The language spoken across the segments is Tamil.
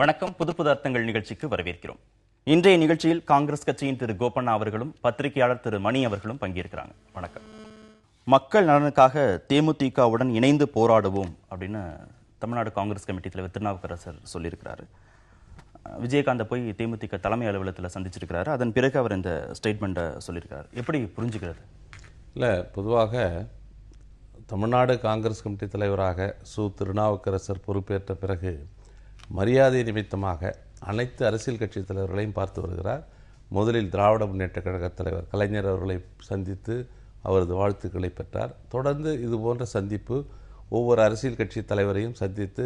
வணக்கம். புது புது அர்த்தங்கள் நிகழ்ச்சிக்கு வரவேற்கிறோம். இன்றைய நிகழ்ச்சியில் காங்கிரஸ் கட்சியின் திரு கோபண்ணா அவர்களும் பத்திரிகையாளர் திரு மணி அவர்களும் பங்கேற்கிறாங்க. வணக்கம். மக்கள் நலனுக்காக தேமுதிகவுடன் இணைந்து போராடுவோம் அப்படின்னு தமிழ்நாடு காங்கிரஸ் கமிட்டி தலைவர் திருநாவுக்கரசர் சொல்லியிருக்கிறாரு. விஜயகாந்தை போய் தேமுதிக தலைமை அலுவலகத்தில் சந்திச்சிருக்கிறாரு. அதன் பிறகு அவர் இந்த ஸ்டேட்மெண்ட்டை சொல்லியிருக்காரு. எப்படி புரிஞ்சுக்கிறது? இல்லை, பொதுவாக தமிழ்நாடு காங்கிரஸ் கமிட்டி தலைவராக திருநாவுக்கரசர் பொறுப்பேற்ற பிறகு மரியாதை நிமித்தமாக அனைத்து அரசியல் கட்சி தலைவர்களையும் பார்த்து வருகிறார். முதலில் திராவிட முன்னேற்ற கழக தலைவர் கலைஞர் அவர்களை சந்தித்து அவரது வாழ்த்துக்களை பெற்றார். தொடர்ந்து இதுபோன்ற சந்திப்பு ஒவ்வொரு அரசியல் கட்சி தலைவரையும் சந்தித்து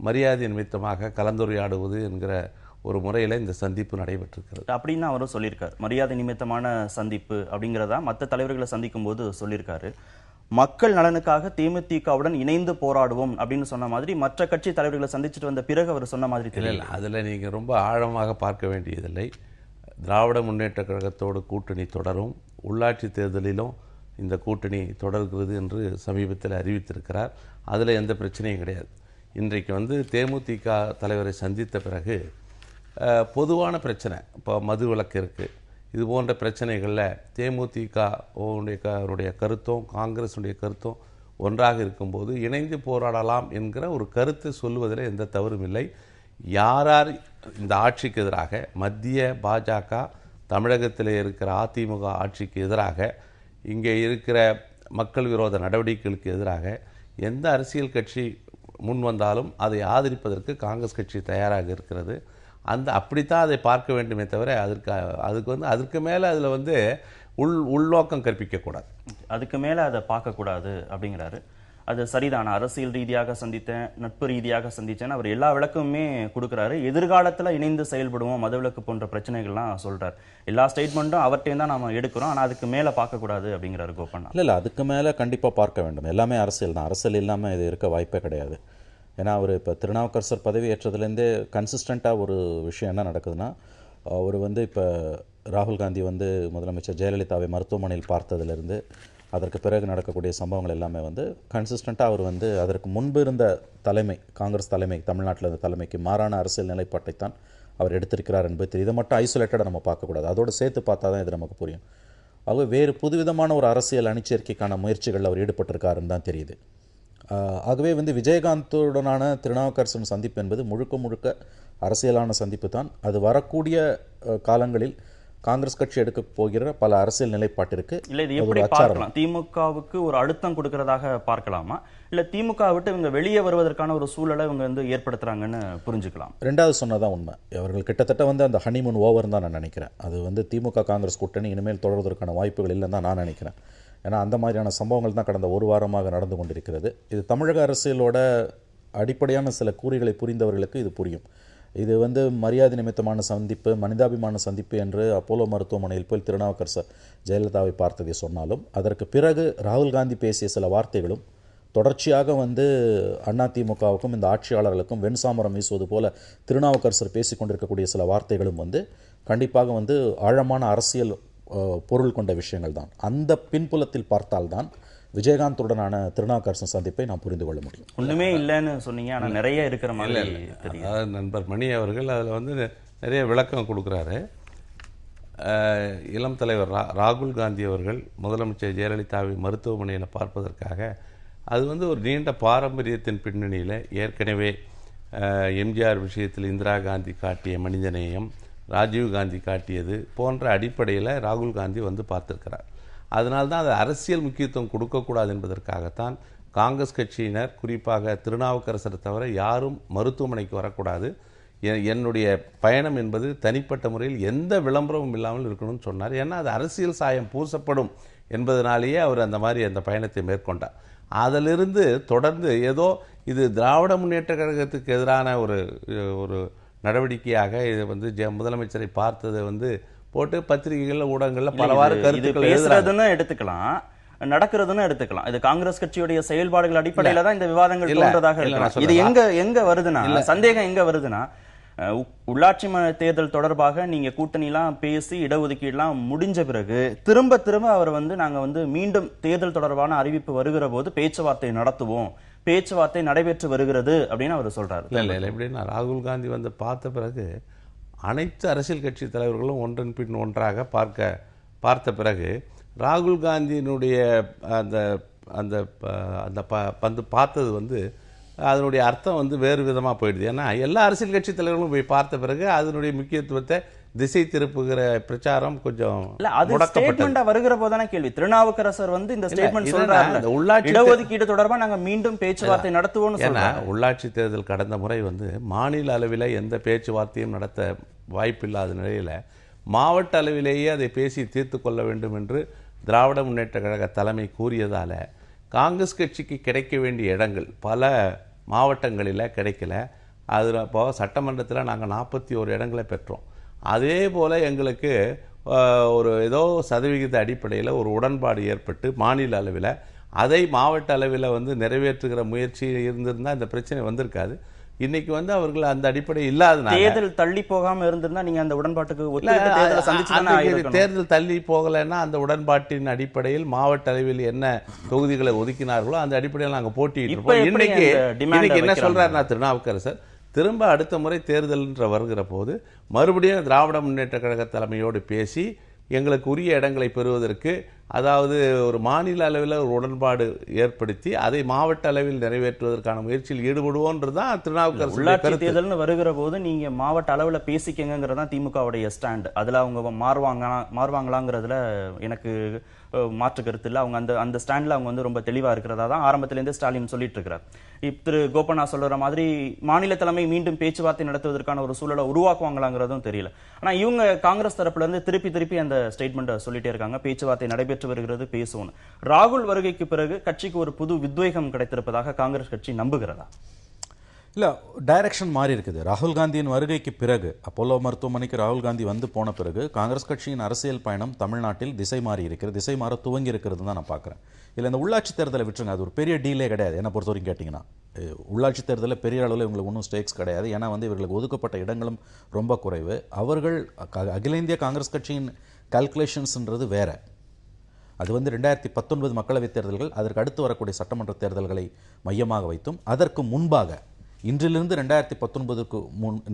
மரியாதை நிமித்தமாக கலந்துரையாடுவது என்கிற ஒரு முறையில் இந்த சந்திப்பு நடைபெற்றிருக்கிறது. அப்படின்னு அவரும் சொல்லியிருக்காரு. மரியாதை நிமித்தமான சந்திப்பு அப்படிங்கிறதா மற்ற தலைவர்களை சந்திக்கும் போது சொல்லியிருக்காரு. மக்கள் நலனுக்காக தேமுதிகவுடன் இணைந்து போராடுவோம் அப்படின்னு சொன்ன மாதிரி மற்ற கட்சி தலைவர்களை சந்திச்சுட்டு வந்த பிறகு அவர் சொன்ன மாதிரி தெரியல. அதில் நீங்கள் ரொம்ப ஆழமாக பார்க்க வேண்டியதில்லை. திராவிட முன்னேற்ற கழகத்தோடு கூட்டணி தொடரும், உள்ளாட்சி தேர்தலிலும் இந்த கூட்டணி தொடர்கிறது என்று சமீபத்தில் அறிவித்திருக்கிறார். அதில் எந்த பிரச்சனையும் கிடையாது. இன்றைக்கு தேமுதிக தலைவரை சந்தித்த பிறகு பொதுவான பிரச்சனை, இப்போ மது விலக்கு இருக்குது, இது போன்ற பிரச்சனைகளில் தேமுதிகவுடைய கருத்தும் காங்கிரஸுடைய கருத்தும் ஒன்றாக இருக்கும்போது இணைந்து போராடலாம் என்கிற ஒரு கருத்தை சொல்லுவதில் எந்த தவறும் இல்லை. யார் இந்த ஆட்சிக்கு எதிராக, மத்திய பாஜக, தமிழகத்தில் இருக்கிற அதிமுக ஆட்சிக்கு எதிராக, இங்கே இருக்கிற மக்கள் விரோத நடவடிக்கைகளுக்கு எதிராக எந்த அரசியல் கட்சி முன் வந்தாலும் அதை ஆதரிப்பதற்கு காங்கிரஸ் கட்சி தயாராக இருக்கிறது. அப்படித்தான் அதை பார்க்க வேண்டுமே தவிர அதுக்கு மேலே அதில் உள்நோக்கம் கற்பிக்கக்கூடாது. அதுக்கு மேலே அதை பார்க்கக்கூடாது அப்படிங்கிறாரு. அது சரிதான. அரசியல் ரீதியாக சந்தித்தேன், நட்பு ரீதியாக சந்தித்தேன், அவர் எல்லா விளக்கமுமே கொடுக்குறாரு. எதிர்காலத்தில் இணைந்து செயல்படுவோம், மதவிலக்கு போன்ற பிரச்சனைகள்லாம் சொல்கிறார். எல்லா ஸ்டேட்மெண்ட்டும் அவர்கிட்ட தான் நம்ம எடுக்கிறோம். ஆனால் அதுக்கு மேலே பார்க்கக்கூடாது அப்படிங்கிறாரு கோபண்ணா. இல்லை, அதுக்கு மேலே கண்டிப்பாக பார்க்க வேண்டும். எல்லாமே அரசியல் தான். அரசியல் இல்லாமல் இது இருக்க வாய்ப்பே கிடையாது. ஏன்னா அவர் இப்போ திருநாவுக்கரசர் பதவி ஏற்றதுலேருந்தே கன்சிஸ்டண்ட்டாக ஒரு விஷயம் என்ன நடக்குதுன்னா, அவர் இப்போ ராகுல் காந்தி முதலமைச்சர் ஜெயலலிதாவை மருத்துவமனையில் பார்த்ததுலேருந்து அதற்கு பிறகு நடக்கக்கூடிய சம்பவங்கள் எல்லாமே கன்சிஸ்டண்ட்டாக அவர் அதற்கு முன்பு இருந்த தலைமை, காங்கிரஸ் தலைமை, தமிழ்நாட்டில் இருந்த தலைமைக்கு மாறான அரசியல் நிலைப்பாட்டை தான் அவர் எடுத்திருக்கிறார் என்பது தெரியும். இதை மட்டும் ஐசோலேட்டடாக நம்ம பார்க்கக்கூடாது, அதோடு சேர்த்து பார்த்தா தான் இது நமக்கு புரியும். ஆகவே வேறு புதுவிதமான ஒரு அரசியல் அணிச்சேர்க்கைக்கான முயற்சிகளில் அவர் ஈடுபட்டிருக்காருன்னு தான் தெரியுது. ஆகவே விஜயகாந்துடனான திருநாவுக்கரசன் சந்திப்பு என்பது முழுக்க முழுக்க அரசியலான சந்திப்பு தான். அது வரக்கூடிய காலங்களில் காங்கிரஸ் கட்சி எடுக்க போகிற பல அரசியல் நிலைப்பாட்டிற்கு இல்லை, இது எப்படி பார்க்கலாம்? திமுகவுக்கு ஒரு அழுத்தம் கொடுக்கறதாக பார்க்கலாமா, இல்லை திமுக விட்டு இவங்க வெளியே வருவதற்கான ஒரு சூழலை இவங்க ஏற்படுத்துறாங்கன்னு புரிஞ்சுக்கலாம்? ரெண்டாவது சொன்னதான் உண்மை. அவர்கள் கிட்டத்தட்ட அந்த ஹனிமூன் ஓவர் தான் நான் நினைக்கிறேன். அது திமுக காங்கிரஸ் கூட்டணி இனிமேல் தொடர்வதற்கான வாய்ப்புகள் இல்லைன்னு தான் நான் நினைக்கிறேன். ஏன்னா அந்த மாதிரியான சம்பவங்கள் தான் கடந்த ஒரு வாரமாக நடந்து கொண்டிருக்கிறது. இது தமிழக அரசியலோட அடிப்படையான சில கூறுகளை புரிந்தவர்களுக்கு இது புரியும். இது மரியாதை நிமித்தமான சந்திப்பு, மனிதாபிமான சந்திப்பு என்று அப்போலோ மருத்துவமனையில் போய் திருநாவுக்கரசர் ஜெயலலிதாவை பார்த்ததை சொன்னாலும், அதற்கு பிறகு ராகுல் காந்தி பேசிய சில வார்த்தைகளும் தொடர்ச்சியாக அதிமுகவுக்கும் இந்த ஆட்சியாளர்களுக்கும் வெண்சாமரம் வீசுவது போல திருநாவுக்கரசர் பேசி கொண்டிருக்கக்கூடிய சில வார்த்தைகளும் கண்டிப்பாக ஆழமான அரசியல் பொருள் கொண்ட விஷயங்கள் தான். அந்த பின்புலத்தில் பார்த்தால்தான் விஜயகாந்துடனான திருநாவுக்கரசன் சந்திப்பை நாம் புரிந்து கொள்ள முடியும். ஒண்ணுமே இல்லைன்னு சொன்னீங்க, ஆனால் நிறைய இருக்கிற மாதிரி தெரியும். நண்பர் மணி அவர்கள் அதில் நிறைய விளக்கம் கொடுக்குறாரு. இளம் தலைவர் ராகுல் காந்தி அவர்கள் முதலமைச்சர் ஜெயலலிதாவை மருத்துவமனையில் பார்ப்பதற்காக அது ஒரு நீண்ட பாரம்பரியத்தின் பின்னணியில் ஏற்கனவே எம்ஜிஆர் விஷயத்தில் இந்திரா காந்தி காட்டிய மனிதநேயம், ராஜீவ் காந்தி காட்டியது போன்ற அடிப்படையில் ராகுல் காந்தி பார்த்திருக்கிறார். அதனால்தான் அது அரசியல் முக்கியத்துவம் கொடுக்கக்கூடாது என்பதற்காகத்தான் காங்கிரஸ் கட்சியினர், குறிப்பாக திருநாவுக்கரசரை தவிர யாரும் மருத்துவமனைக்கு வரக்கூடாது, என்னுடைய பயணம் என்பது தனிப்பட்ட முறையில் எந்த விளம்பரமும் இல்லாமல் இருக்கணும்னு சொன்னார். ஏன்னா அது அரசியல் சாயம் பூசப்படும் என்பதனாலேயே அவர் அந்த பயணத்தை மேற்கொண்டார். அதிலிருந்து தொடர்ந்து ஏதோ இது திராவிட முன்னேற்ற கழகத்துக்கு எதிரான ஒரு நடவடிக்கையாக இது முதலமைச்சரை பார்த்ததை போட்டு பத்திரிகைகள், ஊடகங்கள்ல பலவாறு கருத்துக்கள் பேசுறதுன்னு எடுத்துக்கலாம், நடக்கிறதுன்னு எடுத்துக்கலாம். இது காங்கிரஸ் கட்சியுடைய செயல்பாடுகள் அடிப்படையில தான் இந்த விவாதங்கள் தோன்றதாக இருக்கலாம். இது எங்க வருதுன்னா, சந்தேகம் எங்க வருதுன்னா, உள்ளாட்சி தேர்தல் தொடர்பாக நீங்க கூட்டணிலாம் பேசி இடஒதுக்கீடுலாம் முடிஞ்ச பிறகு திரும்ப திரும்ப அவர் வந்து நாங்க வந்து மீண்டும் தேர்தல் தொடர்பான அறிவிப்பு வருகிற போது பேச்சுவார்த்தை நடத்துவோம், பேச்சுவார்த்தை நடைபெற்று வருகிறது அப்படின்னு அவர் சொல்றாரு. இல்லை எப்படின்னா ராகுல் காந்தி வந்து பார்த்த பிறகு அனைத்து அரசியல் கட்சி தலைவர்களும் ஒன்றன் பின் ஒன்றாக பார்த்த பிறகு ராகுல் காந்தியினுடைய அந்த அந்த அந்த வந்து பார்த்தது வந்து அதனுடைய அர்த்தம் வந்து வேறு விதமாக போயிடுது. ஏன்னா எல்லா அரசியல் கட்சி தலைவர்களும் போய் பார்த்த பிறகு அதனுடைய முக்கியத்துவத்தை திசை திருப்புகிற பிரச்சாரம் கொஞ்சம் முடக்கப்பட்டது. வருகிற போதான கேள்வி, திருநாவுக்கரசர் வந்து இந்த ஸ்டேட்மெண்ட் சொல்றாரு, உள்ளாட்சி இடஒதுக்கீடு தொடர்பா நாங்க மீண்டும் பேச்சுவார்த்தை நடத்துவோம். உள்ளாட்சி தேர்தல் கடந்த முறை வந்து மாநில அளவில் எந்த பேச்சுவார்த்தையும் நடத்த வாய்ப்பில்லாத நிலையில மாவட்ட அளவிலேயே அதை பேசி தீர்த்து கொள்ள வேண்டும் என்று திராவிட முன்னேற்ற கழக தலைமை கூறியதால காங்கிரஸ் கட்சிக்கு கிடைக்க வேண்டிய இடங்கள் பல மாவட்டங்களில் கிடைக்கல. அது இப்போ சட்டமன்றத்தில் நாங்கள் 41 இடங்களை பெற்றோம். அதே போல் எங்களுக்கு ஒரு ஏதோ சதவிகித அடிப்படையில் ஒரு உடன்பாடு ஏற்பட்டு மாநில அளவில் அதை மாவட்ட அளவில் வந்து நிறைவேற்றுகிற முயற்சி இருந்திருந்தால் இந்த பிரச்சனை வந்திருக்காது. இன்னைக்கு வந்து அவர்கள் அந்த அடிப்படை இல்லாதனால தேர்தல் தள்ளி போகாம இருந்திருந்தா நீங்க அந்த உடன்பாட்டுக்கு தேர்தல் தள்ளி போகலைன்னா அந்த உடன்பாட்டின் அடிப்படையில் மாவட்ட அளவில் என்ன தொகுதிகளை ஒதுக்கினார்களோ அந்த அடிப்படையில் நாங்கள் போட்டிட்டு இருப்போம். இன்னைக்கு என்ன சொல்றாருன்னா திருநாவுக்கரசர் திரும்ப அடுத்த முறை தேர்தல் வருகிற போது மறுபடியும் திராவிட முன்னேற்ற கழக தலைமையோடு பேசி எங்களுக்கு உரிய இடங்களை பெறுவதற்கு, அதாவது ஒரு மாநில அளவில் ஒரு உடன்பாடு ஏற்படுத்தி அதை மாவட்ட அளவில் நிறைவேற்றுவதற்கான முயற்சியில் ஈடுபடுவோன்றதுதான் திருநாவுக்கரசர். உள்ளாட்சி தேர்தல்னு வருகிற போது நீங்க மாவட்ட அளவில் பேசிக்கங்கிறதா திமுகவுடைய ஸ்டாண்ட். அதுல அவங்க மாறுவாங்களாங்கிறதுல எனக்கு மாற்று கருத்து இல்லை. அவங்க அந்த ஸ்டாண்ட்ல அவங்க வந்து ரொம்ப தெளிவா இருக்கிறதா தான் ஆரம்பத்திலேருந்து ஸ்டாலின் சொல்லிட்டு இருக்கிறார். திரு கோபண்ணா சொல்ற மாதிரி மாநில தலைமை மீண்டும் பேச்சுவார்த்தை நடத்துவதற்கான ஒரு சூழலை உருவாக்குவாங்களாங்கிறதும் தெரியல. ஆனா இவங்க காங்கிரஸ் தரப்புல இருந்து திருப்பி அந்த ஸ்டேட்மெண்ட் சொல்லிட்டே இருக்காங்க, பேச்சுவார்த்தை நடைபெற்று வருகிறது, பேசுவோம். ராகுல் வருகைக்கு பிறகு கட்சிக்கு ஒரு புது உத்வேகம் கிடைத்திருப்பதாக காங்கிரஸ் கட்சி நம்புகிறதா? இல்லை, டைரக்ஷன் மாறி இருக்குது. ராகுல் காந்தியின் வருகைக்கு பிறகு, அப்போலோ மருத்துவமனைக்கு ராகுல் காந்தி வந்து போன பிறகு காங்கிரஸ் கட்சியின் அரசியல் பயணம் தமிழ்நாட்டில் திசை மாறி இருக்கிறது, திசை மாற துவங்கி இருக்கிறது தான் நான் பார்க்குறேன். இல்லை, இந்த உள்ளாட்சி தேர்தலை விட்டுருங்க, அது ஒரு பெரிய டீலே கிடையாது என்னை பொறுத்த வரைக்கும். கேட்டிங்கன்னா உள்ளாட்சி தேர்தலில் பெரிய அளவில் இவங்களுக்கு ஒன்றும் ஸ்டேக்ஸ் கிடையாது. ஏன்னா வந்து இவர்களுக்கு ஒதுக்கப்பட்ட இடங்களும் ரொம்ப குறைவு. அவர்கள் அகில இந்திய காங்கிரஸ் கட்சியின் கால்குலேஷன்ஸ்ன்றது வேற. அது வந்து 2019 மக்களவைத் தேர்தல்கள், அதற்கு அடுத்து வரக்கூடிய சட்டமன்ற தேர்தல்களை மையமாக வைத்தும், அதற்கு முன்பாக இன்றிலிருந்து 2019க்கு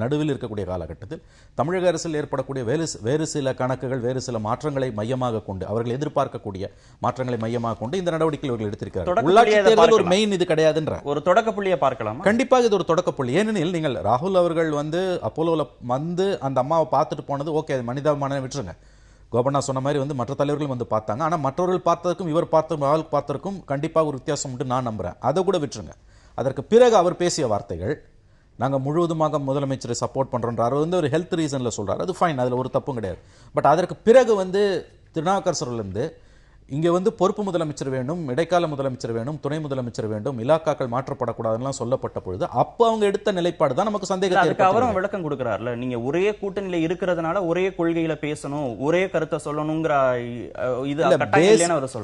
நடுவில் இருக்கக்கூடிய காலகட்டத்தில் தமிழக அரசில் ஏற்படக்கூடிய வேறு சில கணக்குகள், வேறு சில மாற்றங்களை மையமாக கொண்டு, அவர்கள் எதிர்பார்க்கக்கூடிய மாற்றங்களை மையமாக கொண்டு இந்த நடவடிக்கைகள் அவர்கள் எடுத்திருக்கிறார்கள். உள்ளாட்சி தேர்தல் ஒரு மெயின் இது கிடையாதுன்ற ஒரு தொடக்க புள்ளியை பார்க்கலாம். கண்டிப்பாக இது ஒரு தொடக்க புள்ளி. ஏனெனில் நீங்கள் ராகுல் அவர்கள் வந்து அப்போலோவில் வந்து அந்த அம்மாவை பார்த்துட்டு போனது ஓகே, அது மனிதாபிமான விட்டுருங்க. கோபண்ணா சொன்ன மாதிரி வந்து மற்ற தலைவர்கள் வந்து பார்த்தாங்க. ஆனால் மற்றவர்கள் பார்த்ததற்கும் இவர் பார்த்ததற்கும் கண்டிப்பாக ஒரு வித்தியாசம் உண்டு நான் நம்புறேன். அதை கூட விட்டுருங்க. அதற்கு பிறகு அவர் பேசிய வார்த்தைகள், நாங்கள் முழுவதுமாக முதலமைச்சரை சப்போர்ட் பண்ணுறோன்றார். அவர் வந்து ஒரு ஹெல்த் ரீசனில் சொல்கிறார், அது ஃபைன், அதில் ஒரு தப்பும் கிடையாது. பட் அதற்கு பிறகு வந்து திருநாவுக்கரசர்லேருந்து இங்கே வந்து பொறுப்பு முதலமைச்சர் வேண்டும், இடைக்கால முதலமைச்சர் வேண்டும், துணை முதலமைச்சர் வேண்டும், இலாக்காக்கள் மாற்றப்படக்கூடாதுலாம் சொல்லப்பட்ட பொழுது அப்போ அவங்க எடுத்த நிலைப்பாடு தான் நமக்கு சந்தேகத்தை. அவரும் விளக்கம் கொடுக்கிறார்ல, நீங்க ஒரே கூட்டணியில இருக்கிறதுனால ஒரே கொள்கையில பேசணும், ஒரே கருத்தை சொல்லணுங்கிற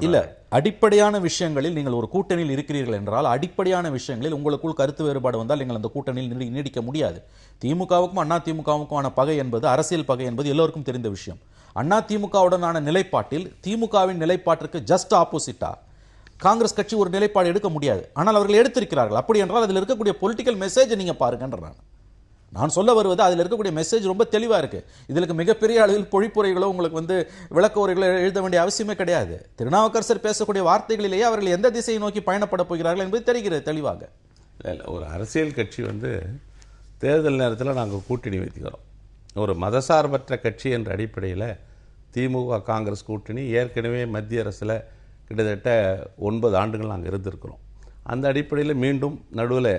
இல்ல. அடிப்படையான விஷயங்களில் நீங்கள் ஒரு கூட்டணியில் இருக்கிறீர்கள் என்றால் அடிப்படையான விஷயங்களில் உங்களுக்குள் கருத்து வேறுபாடு வந்தால் நீங்கள் அந்த கூட்டணியில் நீடிக்க முடியாது. திமுகவுக்கும் அண்ணா திமுகவுக்குமான பகை என்பது, அரசியல் பகை என்பது எல்லோருக்கும் தெரிந்த விஷயம். அண்ணா திமுகவுடனான நிலைப்பாட்டில் திமுகவின் நிலைப்பாட்டிற்கு ஜஸ்ட் ஆப்போசிட்டா காங்கிரஸ் கட்சி ஒரு நிலைப்பாடு எடுக்க முடியாது. ஆனால் அவர்கள் எடுத்திருக்கிறார்கள். அப்படி என்றால் அதில் இருக்கக்கூடிய பொலிட்டிக்கல் மெசேஜ் நீங்க பாருங்கன்ற நான் சொல்ல வருவது, அதில் இருக்கக்கூடிய மெசேஜ் ரொம்ப தெளிவா இருக்கு. இதற்கு மிகப்பெரிய அளவில் பொழிப்புரைகளோ உங்களுக்கு வந்து விளக்க உரைகளோ எழுத வேண்டிய அவசியமே கிடையாது. திருநாவுக்கரசர் பேசக்கூடிய வார்த்தைகளிலேயே அவர்கள் எந்த திசையை நோக்கி பயணப்பட போகிறார்கள் என்பது தெரிகிறது தெளிவாக. ஒரு அரசியல் கட்சி வந்து தேர்தல் நேரத்தில் நாங்கள் கூட்டணி வைத்துக்கிறோம். ஒரு மதசார்பற்ற கட்சி என்ற அடிப்படையில் திமுக காங்கிரஸ் கூட்டணி ஏற்கனவே மத்திய அரசில் கிட்டத்தட்ட 9 ஆண்டுகள் நாங்கள் இருந்திருக்கிறோம். அந்த அடிப்படையில் மீண்டும் நடுவில்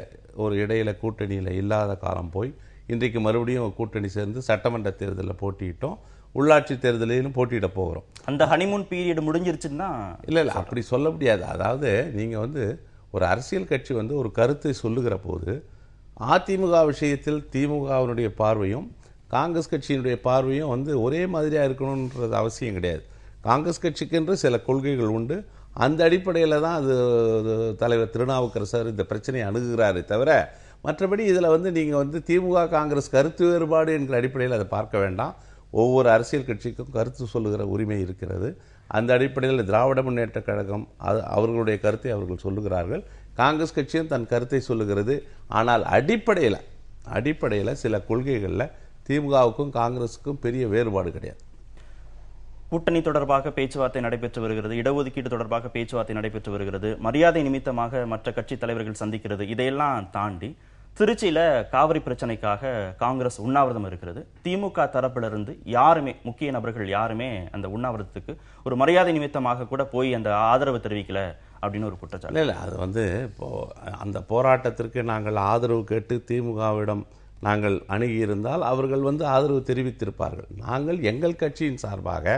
ஒரு இடையில கூட்டணியில் இல்லாத காலம் போய் இன்றைக்கு மறுபடியும் கூட்டணி சேர்ந்து சட்டமன்ற தேர்தலில் போட்டியிட்டோம், உள்ளாட்சி தேர்தலிலும் போட்டியிட போகிறோம். அந்த ஹனிமூன் பீரியட் முடிஞ்சிருச்சுன்னா இல்லை அப்படி சொல்ல முடியாது. அதாவது நீங்கள் வந்து ஒரு அரசியல் கட்சி வந்து ஒரு கருத்தை சொல்லுகிற போது அதிமுக விஷயத்தில் திமுகவினுடைய பார்வையும் காங்கிரஸ் கட்சியினுடைய பார்வையும் வந்து ஒரே மாதிரியாக இருக்கணுன்றது அவசியம் கிடையாது. காங்கிரஸ் கட்சிக்கென்று சில கொள்கைகள் உண்டு. அந்த அடிப்படையில் தான் அது தலைவர் திருநாவுக்கரசர் இந்த பிரச்சனையை அணுகுகிறாரே தவிர மற்றபடி இதில் வந்து நீங்கள் வந்து திமுக காங்கிரஸ் கருத்து வேறுபாடு என்கிற அடிப்படையில் அதை பார்க்க வேண்டாம். ஒவ்வொரு அரசியல் கட்சிக்கும் கருத்து சொல்லுகிற உரிமை இருக்கிறது. அந்த அடிப்படையில் திராவிட முன்னேற்ற கழகம் அவர்களுடைய கருத்தை அவர்கள் சொல்லுகிறார்கள். காங்கிரஸ் கட்சியும் தன் கருத்தை சொல்லுகிறது. ஆனால் அடிப்படையில் சில கொள்கைகளில் திமுகவுக்கும் காங்கிரஸுக்கும் பெரிய வேறுபாடு கிடையாது. கூட்டணி தொடர்பாக பேச்சுவார்த்தை நடைபெற்று வருகிறது, இடஒதுக்கீடு தொடர்பாக பேச்சுவார்த்தை நடைபெற்று வருகிறது, மரியாதை நிமித்தமாக மற்ற கட்சி தலைவர்கள் சந்திக்கிறது. இதையெல்லாம் தாண்டி திருச்சியில காவிரி பிரச்சனைக்காக காங்கிரஸ் உண்ணாவிரதம் இருக்கிறது. திமுக தரப்பிலிருந்து யாருமே, முக்கிய நபர்கள் யாருமே அந்த உண்ணாவிரதத்துக்கு ஒரு மரியாதை நிமித்தமாக கூட போய் அந்த ஆதரவு தெரிவிக்கல அப்படின்னு ஒரு குற்றச்சாட்டு. இல்லை, அது வந்து இப்போ அந்த போராட்டத்திற்கு நாங்கள் ஆதரவு கேட்டு திமுகவிடம் நாங்கள் அணுகியிருந்தால் அவர்கள் வந்து ஆதரவு தெரிவித்திருப்பார்கள். நாங்கள் எங்கள் கட்சியின் சார்பாக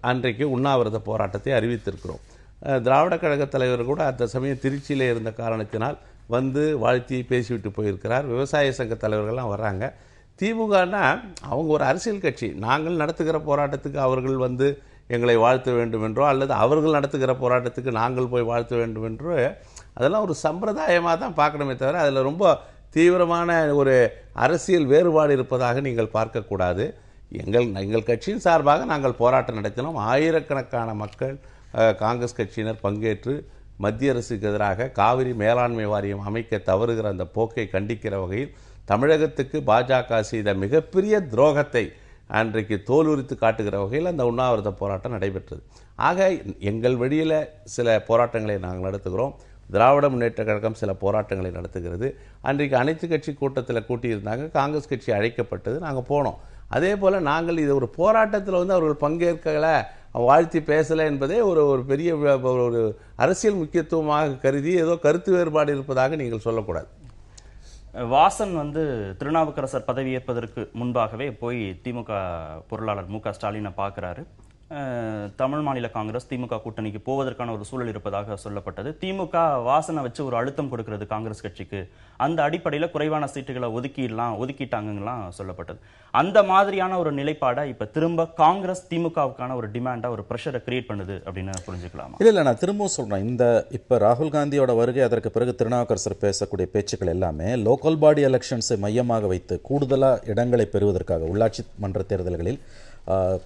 அன்றைக்கு உண்ணாவிரத போராட்டத்தை அறிவித்திருக்கிறோம். திராவிட கழக தலைவர் கூட அந்த சமயம் திருச்சியிலே இருந்த காரணத்தினால் வந்து வாழ்த்தி பேசிவிட்டு போயிருக்கிறார். விவசாய சங்க தலைவர்கள்லாம் வர்றாங்க. திமுகனா அவங்க ஒரு அரசியல் கட்சி. நாங்கள் நடத்துகிற போராட்டத்துக்கு அவர்கள் வந்து எங்களை வாழ்த்த வேண்டும் என்றோ அல்லது அவர்கள் நடத்துகிற போராட்டத்துக்கு நாங்கள் போய் வாழ்த்த வேண்டும் என்றோ அதெல்லாம் ஒரு சம்பிரதாயமாக தான் பார்க்கணுமே தவிர அதில் ரொம்ப தீவிரமான ஒரு அரசியல் வேறுபாடு இருப்பதாக நீங்கள் பார்க்கக்கூடாது. எங்கள் கட்சியின் சார்பாக நாங்கள் போராட்டம் நடத்தினோம். ஆயிரக்கணக்கான மக்கள் காங்கிரஸ் கட்சியினர் பங்கேற்று மத்திய அரசுக்கு எதிராக காவிரி மேலாண்மை வாரியம் அமைக்க தவறுகிற அந்த போக்கை கண்டிக்கிற வகையில் தமிழகத்துக்கு பாஜக செய்த மிகப்பெரிய துரோகத்தை அன்றைக்கு தோலுரித்து காட்டுகிற வகையில் அந்த உண்ணாவிரத போராட்டம் நடைபெற்றது. ஆக எங்கள் வழியில் சில போராட்டங்களை நாங்கள் நடத்துகிறோம். திராவிட முன்னேற்ற கழகம் சில போராட்டங்களை நடத்துகிறது. அன்றைக்கு அனைத்து கட்சி கூட்டத்தில் கூட்டியிருந்தாங்க. காங்கிரஸ் கட்சி அழைக்கப்பட்டது, நாங்கள் போனோம். அதே போல் நாங்கள் இது ஒரு போராட்டத்தில் வந்து அவர்கள் பங்கேற்கலை, வாழ்த்தி பேசலை என்பதே ஒரு பெரிய ஒரு அரசியல் முக்கியத்துவமாக கருதி ஏதோ கருத்து வேறுபாடு இருப்பதாக நீங்கள் சொல்லக்கூடாது. வாசன் வந்து திருநாவுக்கரசர் பதவியேற்பதற்கு முன்பாகவே போய் திமுக பொருளாளர் மு க ஸ்டாலினை பார்க்குறாரு. தமிழ் மாநில காங்கிரஸ் திமுக கூட்டணிக்கு போவதற்கான ஒரு சூழல் இருப்பதாக சொல்லப்பட்டது. திமுக வாசனை வச்சு ஒரு அழுத்தம் கொடுக்கிறது காங்கிரஸ் கட்சிக்கு. அந்த அடிப்படையில் குறைவான சீட்டுகளை ஒதுக்கிட்டாங்கலாம் சொல்லப்பட்டது. அந்த மாதிரியான ஒரு நிலைப்பாடை இப்ப திரும்ப காங்கிரஸ் திமுகவுக்கான ஒரு டிமாண்டா ஒரு பிரஷரை கிரியேட் பண்ணுது அப்படின்னு புரிஞ்சுக்கலாமா? இல்ல நான் திரும்பவும் சொல்றேன், இப்ப ராகுல் காந்தியோட வருகை, அதற்கு பிறகு திருநாவுக்கரசர் பேசக்கூடிய பேச்சுக்கள் எல்லாமே லோக்கல் பாடி எலெக்ஷன்ஸை மையமாக வைத்து கூடுதலா இடங்களை பெறுவதற்காக, உள்ளாட்சி மன்ற தேர்தல்களில்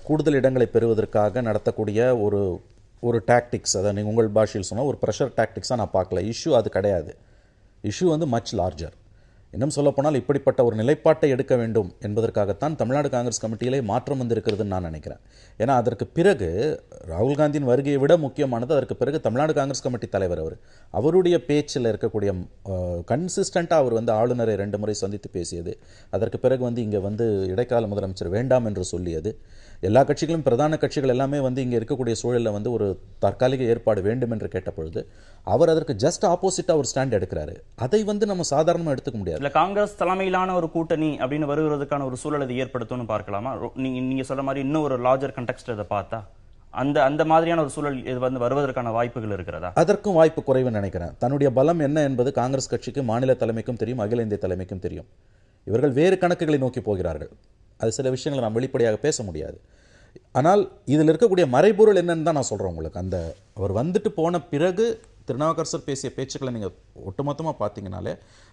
கூடுதல் இடங்களை பெறுவதற்காக நடத்தக்கூடிய ஒரு டாக்டிக்ஸ். அதை நீங்கள் உங்கள் பாஷையில் சொன்னால் ஒரு ப்ரெஷர் டாக்டிக்ஸாக நான் பார்க்கல. இஷ்யூ அது கிடையாது. இஷ்யூ வந்து மச் லார்ஜர். இன்னும் சொல்லப்போனால் இப்படிப்பட்ட ஒரு நிலைப்பாட்டை எடுக்க வேண்டும் என்பதற்காகத்தான் தமிழ்நாடு காங்கிரஸ் கமிட்டியிலே மாற்றம் வந்திருக்கிறதுன்னு நான் நினைக்கிறேன். ஏன்னா அதற்கு பிறகு ராகுல் காந்தியின் வருகையை விட முக்கியமானது அதற்கு பிறகு தமிழ்நாடு காங்கிரஸ் கமிட்டி தலைவர் அவருடைய பேச்சில் இருக்கக்கூடிய கன்சிஸ்டண்ட்டாக அவர் வந்து ஆளுநரை 2 முறை சந்தித்து பேசியது, அதற்கு பிறகு வந்து இங்கே வந்து இடைக்கால முதலமைச்சர் வேண்டாம் என்று சொல்லியது, எல்லா கட்சிகளும் பிரதான கட்சிகள் எல்லாமே வந்து இங்கே இருக்கக்கூடிய சூழலில் வந்து ஒரு தற்காலிக ஏற்பாடு வேண்டும் என்று கேட்ட பொழுது அவர் அதற்கு ஜஸ்ட் ஆப்போசிட்டாக ஒரு ஸ்டாண்ட் எடுக்கிறாரு. அதை வந்து நம்ம சாதாரணமாக எடுத்துக்க முடியாது. இல்லை, காங்கிரஸ் தலைமையிலான ஒரு கூட்டணி அப்படின்னு வருவதற்கான ஒரு சூழல் இது ஏற்படுத்தும்னு பார்க்கலாமா? நீங்க சொல்ற மாதிரி இன்னும் ஒரு லார்ஜர் கண்டெக்ஸ்ட் இதை பார்த்தா அந்த மாதிரியான ஒரு சூழல் இது வந்து வருவதற்கான வாய்ப்புகள் இருக்கிறதா? அதற்கும் வாய்ப்பு குறைவுன்னு நினைக்கிறேன். தன்னுடைய பலம் என்ன என்பது காங்கிரஸ் கட்சிக்கு, மாநில தலைமைக்கும் தெரியும், அகில இந்திய தலைமைக்கும் தெரியும். இவர்கள் வேறு கணக்குகளை நோக்கி போகிறார்கள். அது சில விஷயங்களை நாம் வெளிப்படையாக பேச முடியாது. ஆனால் இதில் இருக்கக்கூடிய மறைபொருள் என்னன்னு தான் நான் சொல்கிறேன் உங்களுக்கு. அவர் வந்துட்டு போன பிறகு திருநாவுக்கரசர் பேசிய பேச்சுக்களை நீங்கள் ஒட்டுமொத்தமாக பார்த்தீங்கனாலே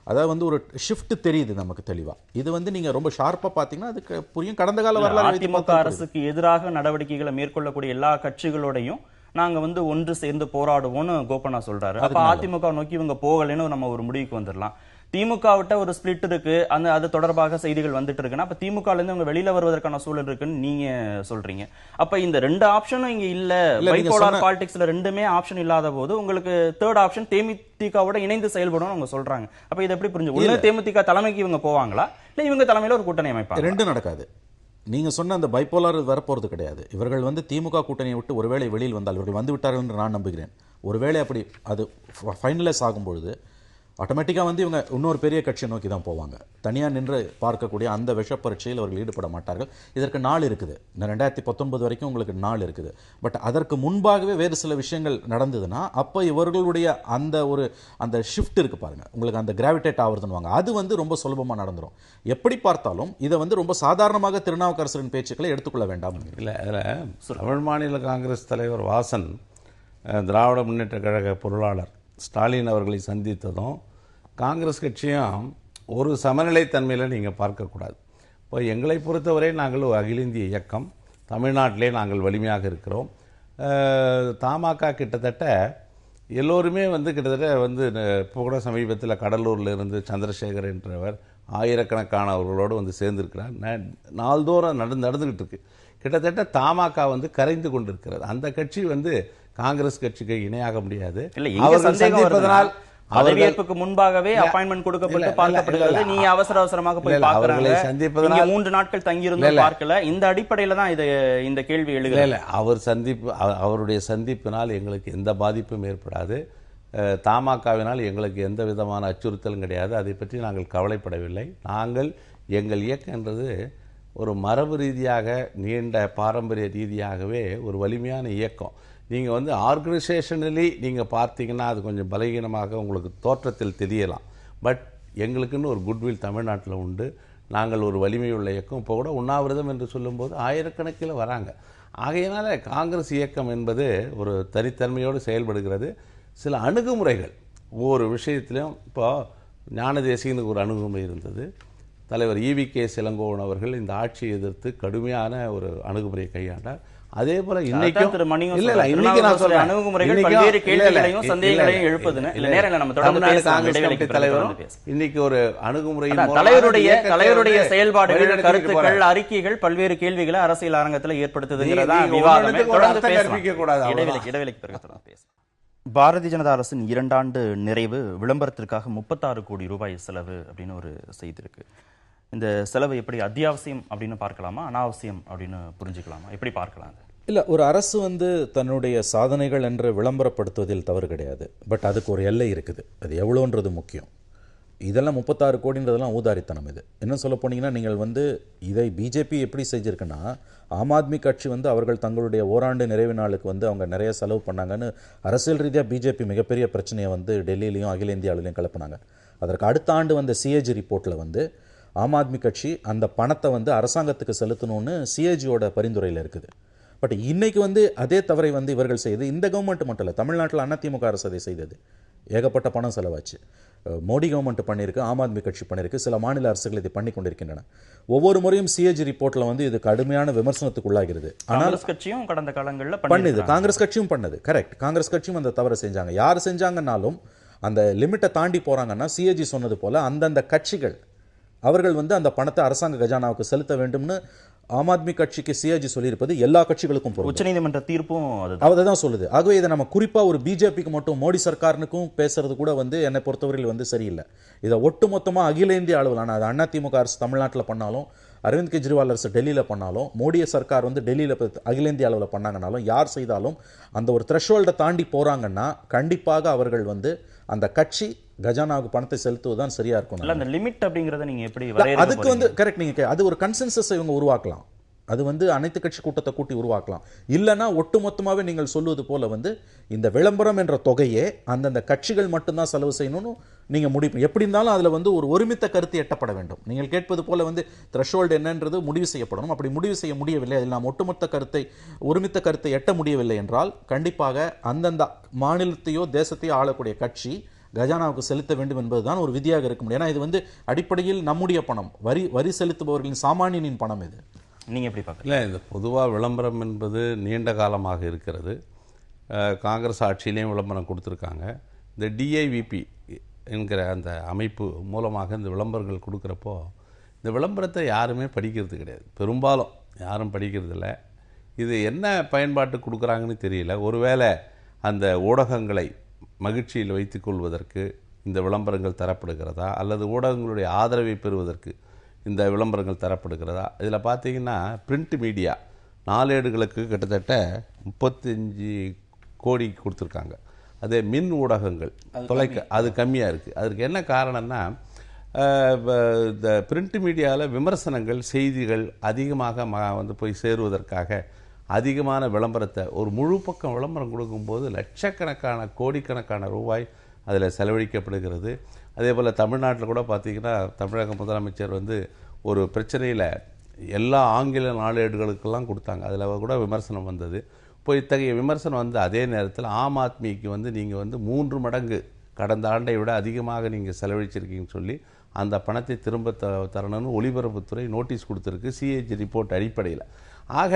அதாவது வந்து ஒரு ஷிஃப்ட் தெரியுது நமக்கு தெளிவாக. இது வந்து நீங்கள் ரொம்ப ஷார்ப்பாக பார்த்தீங்கன்னா அதுக்கு புரியும். கடந்த கால வரலாறு அதிமுக அரசுக்கு எதிராக நடவடிக்கைகளை மேற்கொள்ளக்கூடிய எல்லா கட்சிகளோடையும் நாங்க வந்து ஒன்று சேர்ந்து போராடுவோம்னு கோபண்ணா சொல்றாரு. அப்ப அதிமுக நோக்கி இவங்க போகலைன்னு நம்ம ஒரு முடிவுக்கு வந்துடலாம். திமுக விட்ட ஒரு ஸ்பிளிட் இருக்கு, அது தொடர்பாக செய்திகள் வந்துட்டு இருக்குன்னா அப்ப திமுக இருந்து இவங்க வெளியில வருவதற்கான சூழல் இருக்குன்னு நீங்க சொல்றீங்க. அப்ப இந்த 2 ஆப்ஷனும் இங்க இல்ல, பைபோலார் பாலிடிக்ஸ்ல 2மே ஆப்ஷன் இல்லாத போது உங்களுக்கு தேர்ட் ஆப்ஷன் தேமுதிகவோட இணைந்து செயல்படும் அவங்க சொல்றாங்க. அப்ப இதை எப்படி புரிஞ்சு? உள்ள தேமுதிக தலைமைக்கு இவங்க போவாங்களா, இல்ல இவங்க தலைமையில ஒரு கூட்டணி அமைப்பாங்க? 2 நடக்காது. நீங்க சொன்ன அந்த பைபோலார் வரப்போறது கிடையாது. இவர்கள் வந்து திமுக கூட்டணியை விட்டு ஒருவேளை வெளியில் வந்தால், இவர்கள் வந்து விட்டார்கள் என்று நான் நம்புகிறேன், ஒருவேளை அப்படி அது ஃபைனலைஸ் ஆகும்பொழுது ஆட்டோமேட்டிக்காக வந்து இவங்க இன்னொரு பெரிய கட்சியை நோக்கி தான் போவாங்க. தனியாக நின்று பார்க்கக்கூடிய அந்த விஷப்பரீட்சையில் அவர்கள் ஈடுபட மாட்டார்கள். இதற்கு நாள் இருக்குது. இந்த 2019 வரைக்கும் உங்களுக்கு நாள் இருக்குது. பட் அதற்கு முன்பாகவே வேறு சில விஷயங்கள் நடந்ததுன்னா அப்போ இவர்களுடைய அந்த ஷிஃப்ட் இருக்கு பாருங்க, உங்களுக்கு அந்த கிராவிடேட் ஆகுறதுன்னு அது வந்து ரொம்ப சுலபமாக நடந்துடும். எப்படி பார்த்தாலும் இதை வந்து ரொம்ப சாதாரணமாக திருநாவுக்கரசரின் பேச்சுக்களை எடுத்துக்கொள்ள வேண்டாம். இல்லை, அதில் தமிழ் மாநில காங்கிரஸ் தலைவர் வாசன் திராவிட முன்னேற்ற கழக பொருளாளர் ஸ்டாலின் அவர்களை சந்தித்ததும் காங்கிரஸ் கட்சியும் ஒரு சமநிலைத்தன்மையில் நீங்கள் பார்க்கக்கூடாது. இப்போ எங்களை பொறுத்தவரை நாங்கள் ஒரு அகில இந்திய இயக்கம், தமிழ்நாட்டிலே நாங்கள் வலிமையாக இருக்கிறோம். தமாக கிட்டத்தட்ட எல்லோருமே கிட்டத்தட்ட இப்போ கூட சமீபத்தில் கடலூரில் இருந்து சந்திரசேகர் என்றவர் ஆயிரக்கணக்கானவர்களோடு சேர்ந்திருக்கிறார். நாள்தோறும் நடந்துகிட்டு இருக்கு. கிட்டத்தட்ட தமாக கரைந்து கொண்டிருக்கிறது. அந்த கட்சி காங்கிரஸ் கட்சிக்கு இணையாக முடியாது. பதவியேற்புக்கு முன்பாகவே அப்பாயின்மெண்ட் கொடுக்கப்பட்டு பார்க்கப்படுகிறது. நீங்க அவசரமாக போய் பார்க்கறாங்க. சந்திப்பதனால 3 நாட்கள் தங்கியிருந்து பார்க்கல. இந்த அடிப்படையில தான் இந்த கேள்வி எழுகிறது. அவருடைய சந்திப்பினால் எங்களுக்கு எந்த பாதிப்பும் ஏற்படாது. தமாகவினால் எங்களுக்கு எந்த விதமான அச்சுறுத்தலும் கிடையாது. அதை பற்றி நாங்கள் கவலைப்படவில்லை. எங்கள் இயக்கம் என்றது ஒரு மரபு ரீதியாக நீண்ட பாரம்பரிய ரீதியாகவே ஒரு வலிமையான இயக்கம். நீங்கள் ஆர்கனைசேஷனலி நீங்கள் பார்த்தீங்கன்னா அது கொஞ்சம் பலகீனமாக உங்களுக்கு தோற்றத்தில் தெரியலாம். பட் எங்களுக்குன்னு ஒரு குட்வில் தமிழ்நாட்டில் உண்டு. நாங்கள் ஒரு வலிமையுள்ள இயக்கம். இப்போ கூட உண்ணாவிரதம் என்று சொல்லும்போது ஆயிரக்கணக்கில் வராங்க. ஆகையினால காங்கிரஸ் இயக்கம் என்பது ஒரு தனித்தன்மையோடு செயல்படுகிறது. சில அணுகுமுறைகள் ஒவ்வொரு விஷயத்திலும், இப்போ ஞானதேசிகனுக்கு ஒரு அணுகுமுறை இருந்தது. தலைவர் EVK இளங்கோவன் அவர்கள் இந்த ஆட்சியை எதிர்த்து கடுமையான ஒரு அணுகுமுறையை கையாண்டார். அதே போல இன்னைக்கு ஒரு அணுகுமுறையின் தலைவருடைய செயல்பாடுகள், கருத்துக்கள், அறிக்கைகள் பல்வேறு கேள்விகளை அரசியல் அரங்கத்தில் ஏற்படுத்துதுங்கிறதா விவாதம். பாரதிய ஜனதா அரசின் 2 ஆண்டு நிறைவு விளம்பரத்திற்காக 36 கோடி ரூபாய் செலவு அப்படின்னு ஒரு செய்தி இருக்கு. இந்த செலவு எப்படி அத்தியாவசியம் அப்படின்னு பார்க்கலாமா, அனாவசியம் அப்படின்னு புரிஞ்சுக்கலாமா, எப்படி பார்க்கலாம்? இல்லை, ஒரு அரசு தன்னுடைய சாதனைகள் என்று விளம்பரப்படுத்துவதில் தவறு கிடையாது. பட் அதுக்கு ஒரு எல்லை இருக்குது. அது எவ்வளோன்றது முக்கியம். இதெல்லாம் 36 கோடின்றதெல்லாம் ஊதாரித்தனம். இது என்ன சொல்ல போனீங்கன்னா, நீங்கள் இதை பிஜேபி எப்படி செஞ்சிருக்குன்னா, ஆம் ஆத்மி கட்சி அவர்கள் தங்களுடைய ஓராண்டு நிறைவு நாளுக்கு அவங்க நிறைய செலவு பண்ணாங்கன்னு அரசியல் ரீதியாக பிஜேபி மிகப்பெரிய பிரச்சனையை டெல்லியிலையும் அகில இந்திய அளவிலையும் கிளப்பினாங்க. அதற்கு அடுத்த ஆண்டு சிஏஜி ரிப்போர்ட்டில் ஆம் ஆத்மி கட்சி அந்த பணத்தை அரசாங்கத்துக்கு செலுத்தணும்னு சிஏஜியோட பரிந்துரையில் இருக்குது. பட் இன்னைக்கு அதே தவறை இவர்கள் செய்து, இந்த கவர்மெண்ட் மட்டும் இல்லை, தமிழ்நாட்டில் அதிமுக அரசு அதை செய்தது. ஏகப்பட்ட பணம் செலவாச்சு. மோடி கவர்மெண்ட் பண்ணியிருக்கு, ஆம் ஆத்மி கட்சி பண்ணியிருக்கு, சில மாநில அரசுகள் இதை பண்ணி கொண்டிருக்கின்றன. ஒவ்வொரு முறையும் சிஏஜி ரிப்போர்ட்டில் இது கடுமையான விமர்சனத்துக்கு உள்ளாகிறது. ஆனால் கட்சியும் கடந்த காலங்களில் பண்ணுது, காங்கிரஸ் கட்சியும் பண்ணது. கரெக்ட், காங்கிரஸ் கட்சியும் அந்த தவறை செஞ்சாங்க. யார் செஞ்சாங்கன்னாலும் அந்த லிமிட்டை தாண்டி போறாங்கன்னா, சிஏஜி சொன்னது போல அந்தந்த கட்சிகள் அவர்கள் அந்த பணத்தை அரசாங்க கஜானாவுக்கு செலுத்த வேண்டும்னு ஆம் ஆத்மி கட்சிக்கு சிஏஜி சொல்லியிருப்பது எல்லா கட்சிகளுக்கும் உச்சநீதிமன்ற தீர்ப்பும் அதுதான் சொல்லுது. ஆகவே இதை நம்ம குறிப்பா ஒரு பிஜேபிக்கு மட்டும், மோடி சர்க்காருக்கும் பேசுறது கூட என்னை பொறுத்தவரையில் சரியில்லை. இதை ஒட்டுமொத்தமா அகில இந்திய அளவில், அது அதிமுக அரசு தமிழ்நாட்டில் பண்ணாலும், அரவிந்த் கெஜ்ரிவால் அரசு டெல்லியில் பண்ணாலும், மோடி சர்க்கார் டெல்லியில் அகில இந்திய அளவில் பண்ணாங்கனாலும், யார் செய்தாலும் அந்த ஒரு த்ரெஷ்ஹோல்டை தாண்டி போறாங்கன்னா கண்டிப்பாக அவர்கள் அந்த கட்சி கஜானாவுக்கு பணத்தை செலுத்துவதுதான் சரியா இருக்கும். அந்த லிமிட் அப்படிங்கறத நீங்க எப்படி அதுக்கு கரெக்ட், நீங்க அது ஒரு கன்சென்சஸ் இவங்க உருவாக்கலாம். அது அனைத்து கட்சி கூட்டத்தை கூட்டி உருவாக்கலாம். இல்லைன்னா ஒட்டுமொத்தமாவே நீங்கள் சொல்லுவது போல இந்த விளம்பரம் என்ற தொகையே அந்தந்த கட்சிகள் மட்டும்தான் செலவு செய்யணும்னு நீங்க முடிவு. எப்படி இருந்தாலும் அதுல ஒரு ஒருமித்த கருத்து எட்டப்பட வேண்டும். நீங்கள் கேட்பது போல த்ரெஷ்ஹோல்டு என்னன்றது முடிவு செய்யப்படணும். அப்படி முடிவு செய்ய முடியவில்லை, அதில் நாம் ஒருமித்த கருத்தை எட்ட முடியவில்லை என்றால் கண்டிப்பாக அந்தந்த மாநிலத்தையோ தேசத்தையோ ஆளக்கூடிய கட்சி கஜானாவுக்கு செலுத்த வேண்டும் என்பதுதான் ஒரு விதியாக இருக்க முடியும். ஏன்னா இது அடிப்படையில் நம்முடைய பணம், வரி செலுத்துபவர்களின் சாமானியனின் பணம். இது நீங்க எப்படி பார்க்கல? இல்லை, இந்த பொதுவாக விளம்பரம் என்பது நீண்ட காலமாக இருக்கிறது. காங்கிரஸ் ஆட்சியிலையும் விளம்பரம் கொடுத்துருக்காங்க. இந்த டிஐவிபி என்கிற அந்த அமைப்பு மூலமாக இந்த விளம்பரங்கள் கொடுக்குறப்போ இந்த விளம்பரத்தை யாருமே படிக்கிறது கிடையாது. பெரும்பாலும் யாரும் படிக்கிறது இல்லை. இது என்ன பயன்பாட்டு கொடுக்குறாங்கன்னு தெரியல. ஒருவேளை அந்த ஊடகங்களை மகிழ்ச்சியில் வைத்துக்கொள்வதற்கு இந்த விளம்பரங்கள் தரப்படுகிறதா, அல்லது ஊடகங்களுடைய ஆதரவை பெறுவதற்கு இந்த விளம்பரங்கள் தரப்படுகிறதா? இதில் பார்த்தீங்கன்னா பிரிண்ட் மீடியா நாளேடுகளுக்கு கிட்டத்தட்ட 35 கோடி கொடுத்துருக்காங்க. அதே மின் ஊடகங்கள் அது கம்மியாக இருக்குது. அதற்கு என்ன காரணம்னா, இந்த பிரிண்ட் மீடியாவில் விமர்சனங்கள், செய்திகள் அதிகமாக போய் சேருவதற்காக அதிகமான விளம்பரத்தை, ஒரு முழு பக்கம் விளம்பரம் கொடுக்கும்போது லட்சக்கணக்கான கோடிக்கணக்கான ரூபாய் அதில் செலவழிக்கப்படுகிறது. அதே போல் தமிழ்நாட்டில் கூட பார்த்திங்கன்னா, தமிழக முதலமைச்சர் ஒரு பிரச்சனையில் எல்லா ஆங்கில நாளேடுகளுக்கெல்லாம் கொடுத்தாங்க. அதில் கூட விமர்சனம் வந்தது. இப்போ இத்தகைய விமர்சனம் அதே நேரத்தில் ஆம் ஆத்மிக்கு நீங்கள் 3 மடங்கு கடந்த ஆண்டை விட அதிகமாக நீங்கள் செலவழிச்சிருக்கீங்கன்னு சொல்லி அந்த பணத்தை திரும்ப தரணும்னு ஒலிபரப்புத்துறை நோட்டீஸ் கொடுத்துருக்கு சிஏஜி ரிப்போர்ட் அடிப்படையில். ஆக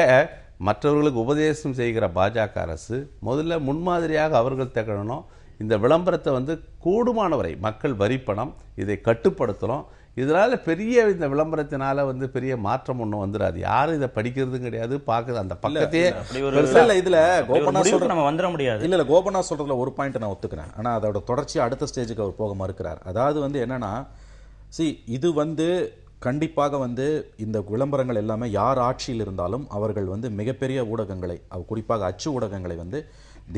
மற்றவர்களுக்கு உபதேசம் செய்கிற பாஜக அரசு முதல்ல முன்மாதிரியாக அவர்கள் திகழணும். இந்த விளம்பரத்தை வந்து கூடுமானவரை மக்கள் வரிப்பணம் இதை கட்டுப்படுத்தணும். இதனால் பெரிய இந்த விளம்பரத்தினால வந்து பெரிய மாற்றம் ஒன்றும் வந்துடாது. யாரும் இதை படிக்கிறதும் கிடையாது, பார்க்குறது அந்த பக்கத்தையே. இதுல கோபனா சொல்ற நம்ம வந்துட முடியாது. இல்ல கோபனா சொல்றதுல ஒரு பாயிண்ட் நான் ஒத்துக்கிறேன். ஆனா அதோட தொடர்ச்சி அடுத்த ஸ்டேஜுக்கு அவர் போக மறுக்கிறார். அதாவது வந்து என்னன்னா, இது வந்து கண்டிப்பாக வந்து இந்த விளம்பரங்கள் எல்லாமே யார் ஆட்சியில் இருந்தாலும் அவர்கள் வந்து மிகப்பெரிய ஊடகங்களை, குறிப்பாக அச்சு ஊடகங்களை வந்து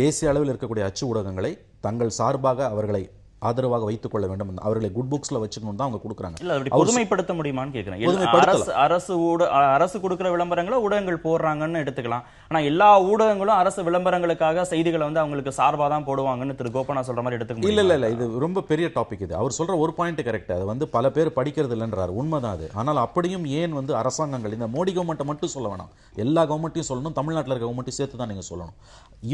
தேசிய அளவில் இருக்கக்கூடிய அச்சு ஊடகங்களை தங்கள் சார்பாக அவர்களை ஆதரவாக வைத்துக் கொள்ள வேண்டும், அவர்களை குட் புக்ஸ்ல வச்சுக்கணும் தான் அவங்க கொடுக்குறாங்க. இல்ல அப்படி பொதுமைப்படுத்த முடியுமான்னு கேட்கிறேன். அரசு கொடுக்கிற விளம்பரங்களை ஊடகங்கள் போடுறாங்கன்னு எடுத்துக்கலாம். ஆனா எல்லா ஊடகங்களும் அரசு விளம்பரங்களுக்காக செய்திகளை வந்து அவங்களுக்கு சார்பா தான் போடுவாங்கன்னு திரு கோபனா சொல்ற மாதிரி எடுத்துக்க இல்ல இது ரொம்ப பெரிய டாபிக். இது அவர் சொல்ற ஒரு பாயிண்ட் கரெக்ட். அது வந்து பல பேர் படிக்கிறது இல்லைன்றார், உண்மைதான் அது. ஆனால் அப்படியும் ஏன் வந்து அரசாங்கங்கள், இந்த மோடி கவர்மெண்ட்டை மட்டும் சொல்ல வேணாம், எல்லா கவர்மெண்ட்டையும் சொல்லணும், தமிழ்நாட்டில் இருக்க கவர்மெண்ட்டையும் சேர்த்து தான் நீங்க சொல்லணும்.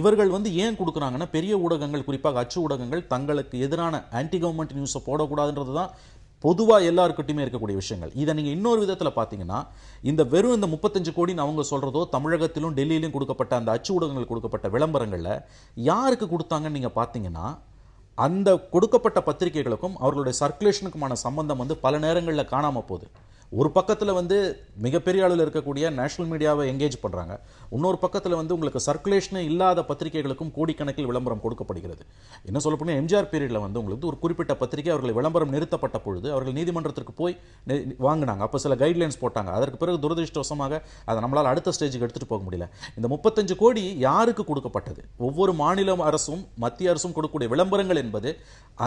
இவர்கள் வந்து ஏன் கொடுக்குறாங்கன்னா, பெரிய ஊடகங்கள் குறிப்பாக அச்சு ஊடகங்கள் தங்களுக்கு எதிரான ஆன்டி கவர்மெண்ட் நியூஸை போடக்கூடாதுன்றது தான் பொதுவாக எல்லாருக்கிட்டையுமே இருக்கக்கூடிய விஷயங்கள். இதை நீங்க இன்னொரு விதத்தில் பார்த்தீங்கன்னா, இந்த வெறும் இந்த 35 கோடின்னு அவங்க சொல்றதோ, தமிழகத்திலும் டெல்லியிலும் கொடுக்கப்பட்ட அந்த அச்சு ஊடகங்கள் கொடுக்கப்பட்ட விளம்பரங்கள்ல யாருக்கு கொடுத்தாங்கன்னு நீங்க பார்த்தீங்கன்னா, அந்த கொடுக்கப்பட்ட பத்திரிகைகளுக்கும் அவர்களுடைய சர்க்குலேஷனுக்குமான சம்பந்தம் வந்து பல நேரங்களில் காணாம போகுது. ஒரு பக்கத்தில் வந்து மிகப்பெரிய அளவில் இருக்கக்கூடிய நேஷனல் மீடியாவை எங்கேஜ் பண்ணுறாங்க, இன்னொரு பக்கத்தில் வந்து உங்களுக்கு சர்க்குலேஷனே இல்லாத பத்திரிகைகளுக்கும் கோடிக்கணக்கில் விளம்பரம் கொடுக்கப்படுகிறது. என்ன சொல்ல போனால், எம்ஜிஆர் பீரியடில் வந்து உங்களுக்கு ஒரு குறிப்பிட்ட பத்திரிகை அவர்கள் விளம்பரம் நிறுத்தப்பட்ட பொழுது அவர்கள் நீதிமன்றத்திற்கு போய் வாங்கினாங்க. அப்போ சில கைட்லைன்ஸ் போட்டாங்க. அதற்கு பிறகு துரதிருஷ்டவசமாக அதை நம்மளால் அடுத்த ஸ்டேஜுக்கு எடுத்துகிட்டு போக முடியல. இந்த 35 கோடி யாருக்கு கொடுக்கப்பட்டது? ஒவ்வொரு மாநில அரசும் மத்திய அரசும் கொடுக்கக்கூடிய விளம்பரங்கள் என்பது,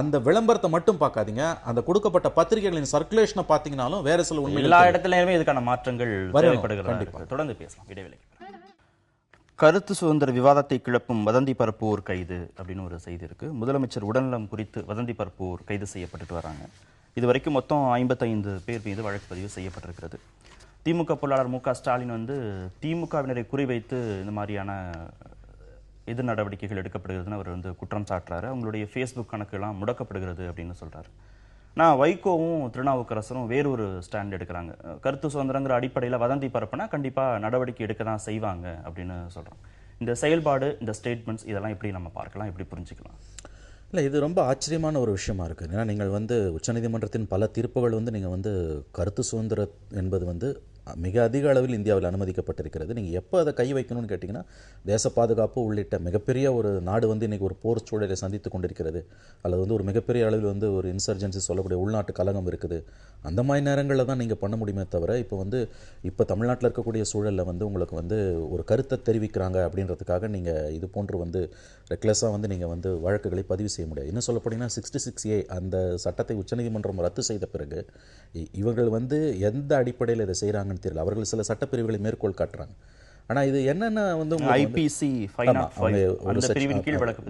அந்த விளம்பரத்தை மட்டும் பார்க்காதீங்க, அந்த கொடுக்கப்பட்ட பத்திரிகைகளின் சர்க்குலேஷனை பார்த்தீங்கன்னாலும் வேற சில எல்லா இடத்துலயுமே இதுக்கான மாற்றங்கள் தேவைப்படுகிறது. தொடர்ந்து பேசலாம் இடைவேளை. கருத்து சுதந்திர விவாதத்தை கிளப்பும் வதந்தி பரப்புவோர் கைது அப்படின்னு ஒரு செய்தி இருக்கு. முதலமைச்சர் உடல்நலம் குறித்து வதந்தி பரப்புவோர் கைது செய்யப்பட்டுட்டு வராங்க. இதுவரைக்கும் மொத்தம் 55 பேர் மீது வழக்கு பதிவு செய்யப்பட்டிருக்கிறது. திமுக பொருளாளர் மு க ஸ்டாலின் வந்து திமுகவினரை குறிவைத்து இந்த மாதிரியான எதிர் நடவடிக்கைகள் எடுக்கப்படுகிறதுன்னு அவர் வந்து குற்றம் சாட்டுறாரு. அவங்களுடைய ஃபேஸ்புக் கணக்கெல்லாம் முடக்கப்படுகிறது அப்படின்னு சொல்றாரு. நான் வைகோவும் திருநாவுக்கரசரும் வேறொரு ஸ்டாண்ட் எடுக்கிறாங்க. கருத்து சுதந்திரங்கிற அடிப்படையில் வதந்தி பரப்புனா கண்டிப்பாக நடவடிக்கை எடுக்க தான் செய்வாங்க அப்படின்னு சொல்கிறாங்க. இந்த செயல்பாடு, இந்த ஸ்டேட்மெண்ட்ஸ் இதெல்லாம் எப்படி நம்ம பார்க்கலாம், எப்படி புரிஞ்சுக்கலாம்? இல்லை, இது ரொம்ப ஆச்சரியமான ஒரு விஷயமா இருக்குது. ஏன்னா நீங்கள் வந்து உச்சநீதிமன்றத்தின் பல தீர்ப்புகள் வந்து நீங்கள் வந்து கருத்து சுதந்திரம் என்பது வந்து மிக அதிக அளவில் இந்தியாவில் அனுமதிக்கப்பட்டிருக்கிறது. நீங்கள் எப்போ அதை கை வைக்கணும்னு கேட்டிங்கன்னா, தேச பாதுகாப்பு உள்ளிட்ட மிகப்பெரிய ஒரு நாடு வந்து இன்றைக்கி ஒரு போர் சூழலை சந்தித்து கொண்டிருக்கிறது, அல்லது வந்து ஒரு மிகப்பெரிய அளவில் வந்து ஒரு இன்சர்ஜென்சி சொல்லக்கூடிய உள்நாட்டு கலகம் இருக்குது. அந்த மாதிரி நேரங்களில் தான் நீங்கள் பண்ண முடியுமே தவிர, இப்போ தமிழ்நாட்டில் இருக்கக்கூடிய சூழலில் வந்து உங்களுக்கு வந்து ஒரு கருத்தை தெரிவிக்கிறாங்க அப்படின்றதுக்காக நீங்கள் இது போன்று வந்து ரெக்லெஸ்ஸாக வந்து நீங்கள் வந்து வழக்குகளை பதிவு செய்ய முடியாது. இன்னும் சொல்லப்போனீங்கன்னா 66A அந்த சட்டத்தை உச்சநீதிமன்றம் ரத்து செய்த பிறகு இவர்கள் வந்து எந்த அடிப்படையில் இதை செய்கிறாங்கன்னு தெரியல. அவர்கள் சில சட்டப்பிரிவுகளை மேற்கோள் காட்டுறாங்க. ஆனால் இது என்னென்ன வந்து ஐபிசி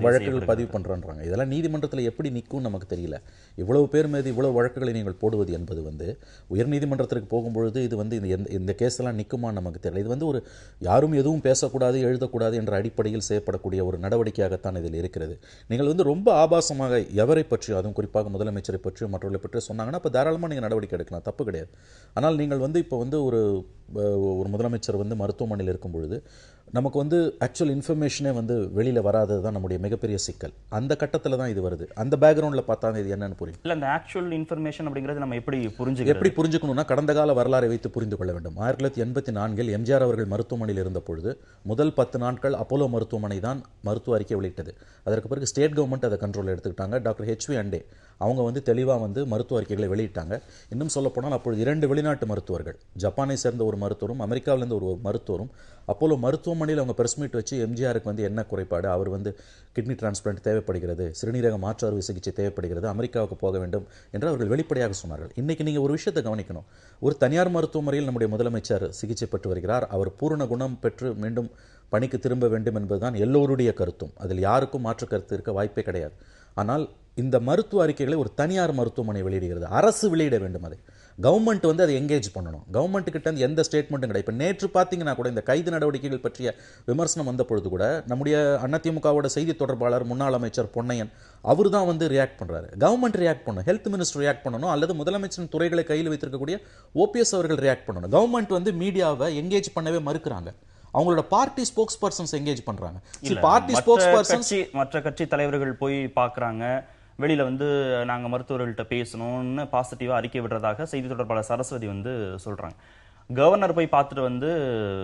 வழக்குகள் பதிவு பண்ணுறாங்க. இதெல்லாம் நீதிமன்றத்தில் எப்படி நிற்கும் நமக்கு தெரியல. இவ்வளவு பேர் மீது இவ்வளவு வழக்குகளை நீங்கள் போடுவது என்பது வந்து உயர்நீதிமன்றத்திற்கு போகும்பொழுது இது வந்து இந்த கேஸ் எல்லாம் நிற்குமான்னு நமக்கு தெரியல. இது வந்து ஒரு யாரும் எதுவும் பேசக்கூடாது, எழுதக்கூடாது என்ற அடிப்படையில் செய்யப்படக்கூடிய ஒரு நடவடிக்கையாகத்தான் இதில் இருக்கிறது. நீங்கள் வந்து ரொம்ப ஆபாசமாக எவரை பற்றியும், அதுவும் குறிப்பாக முதலமைச்சரை பற்றியும் மற்றவர்களை பற்றியும் சொன்னாங்கன்னா அப்போ தாராளமாக நீங்கள் நடவடிக்கை எடுக்கலாம், தப்பு கிடையாது. ஆனால் நீங்கள் வந்து இப்போ வந்து ஒரு முதலமைச்சர் வந்து மருத்துவமனையில் இருக்கும் பொழுது நமக்கு வந்து ஆக்சுவல் இன்ஃபர்மேஷனே வந்து வெளியில் வராதது தான் நம்முடைய மிகப்பெரிய சிக்கல். அந்த கட்டத்தில் தான் இது வருது. அந்த பேக்ரவுண்டில் பார்த்தா இது என்னன்னு புரியும். இல்லை, அந்த ஆக்சுவல் இன்ஃபர்மேஷன் அப்படிங்கிறது நம்ம எப்படி புரிஞ்சுக்கணும்னா கடந்த கால வரலாறை வைத்து புரிந்து கொள்ள வேண்டும். 1984 எம்ஜிஆர் அவர்கள் மருத்துவமனையில் இருந்த பொழுது முதல் 10 நாட்கள் அப்போலோ மருத்துவமனை தான் மருத்துவ அறிக்கை வெளியிட்டது. அதற்கு பிறகு ஸ்டேட் கவர்மெண்ட் அதை கண்ட்ரோல் எடுத்துக்கிட்டாங்க. டாக்டர் ஹெச்வி அண்டே அவங்க வந்து தெளிவாக வந்து மருத்துவ அறிக்கைகளை வெளியிட்டாங்க. இன்னும் சொல்லப்போனால் அப்பொழுது 2 வெளிநாட்டு மருத்துவர்கள், ஜப்பானை சேர்ந்த ஒரு மருத்துவரும் அமெரிக்காவிலேருந்து ஒரு மருத்துவரும் அப்போலோ மருத்துவமனையில் அவங்க பிரஸ் மீட் வச்சு எம்ஜிஆருக்கு வந்து என்ன குறைபாடு, அவர் வந்து கிட்னி டிரான்ஸ்பிளான்ட் தேவைப்படுகிறது, சிறுநீரக மாற்று அறுவை சிகிச்சை தேவைப்படுகிறது, அமெரிக்காவுக்கு போக வேண்டும் என்று அவர்கள் வெளிப்படையாக சொன்னார்கள். இன்றைக்கி நீங்கள் ஒரு விஷயத்தை கவனிக்கணும். ஒரு தனியார் மருத்துவமனையில் நம்முடைய முதலமைச்சர் சிகிச்சை பெற்று வருகிறார். அவர் பூரண குணம் பெற்று மீண்டும் பணிக்கு திரும்ப வேண்டும் என்பதுதான் எல்லோருடைய கருத்தும். அதில் யாருக்கும் மாற்று கருத்து இருக்க வாய்ப்பே கிடையாது. ஆனால் இந்த மருத்துவ அறிக்கைகளை ஒரு தனியார் மருத்துவமனை வெளியிடுகிறது. அரசு வெளியிட வேண்டும். அதை கவர்மெண்ட் வந்து அதை எங்கேஜ் பண்ணணும். கவர்மெண்ட் கிட்ட இருந்து எந்த ஸ்டேட்மெண்ட்டும் கிடையாது. இப்போ நேற்று பார்த்தீங்கன்னா கூட இந்த கைது நடவடிக்கைகள் பற்றிய விமர்சனம் வந்த பொழுது கூட நம்முடைய அதிமுகவோட செய்தி தொடர்பாளர் முன்னாள் அமைச்சர் பொன்னையன் அவர் தான் வந்து ரியாக்ட் பண்றாரு. கவர்மெண்ட் ரியாக்ட் பண்ணணும், ஹெல்த் மினிஸ்டர் ரியாக்ட் பண்ணணும், அல்லது முதலமைச்சரின் துறைகளை கையில் வைத்திருக்கக்கூடிய ஓபிஎஸ் அவர்கள் ரியாக்ட் பண்ணணும். கவர்மெண்ட் வந்து மீடியாவை எங்கேஜ் பண்ணவே மறுக்கிறாங்க. அவங்களோட பார்ட்டி ஸ்போக்ஸ் பர்சன்ஸ் எங்கேஜ் பண்றாங்க. பார்ட்டி ஸ்போக்ஸ் பர்சன்ஸ் மற்ற கட்சி தலைவர்கள் போய் பார்க்கறாங்க, வெளியில வந்து நாங்க மருத்துவர்கள்ட்ட பேசணும்னு பாசிட்டிவா அறிக்கை விடுறதாக செய்தி தொடர்பாளர் சரஸ்வதி வந்து சொல்றாங்க. கவர்னர் போய் பார்த்துட்டு வந்து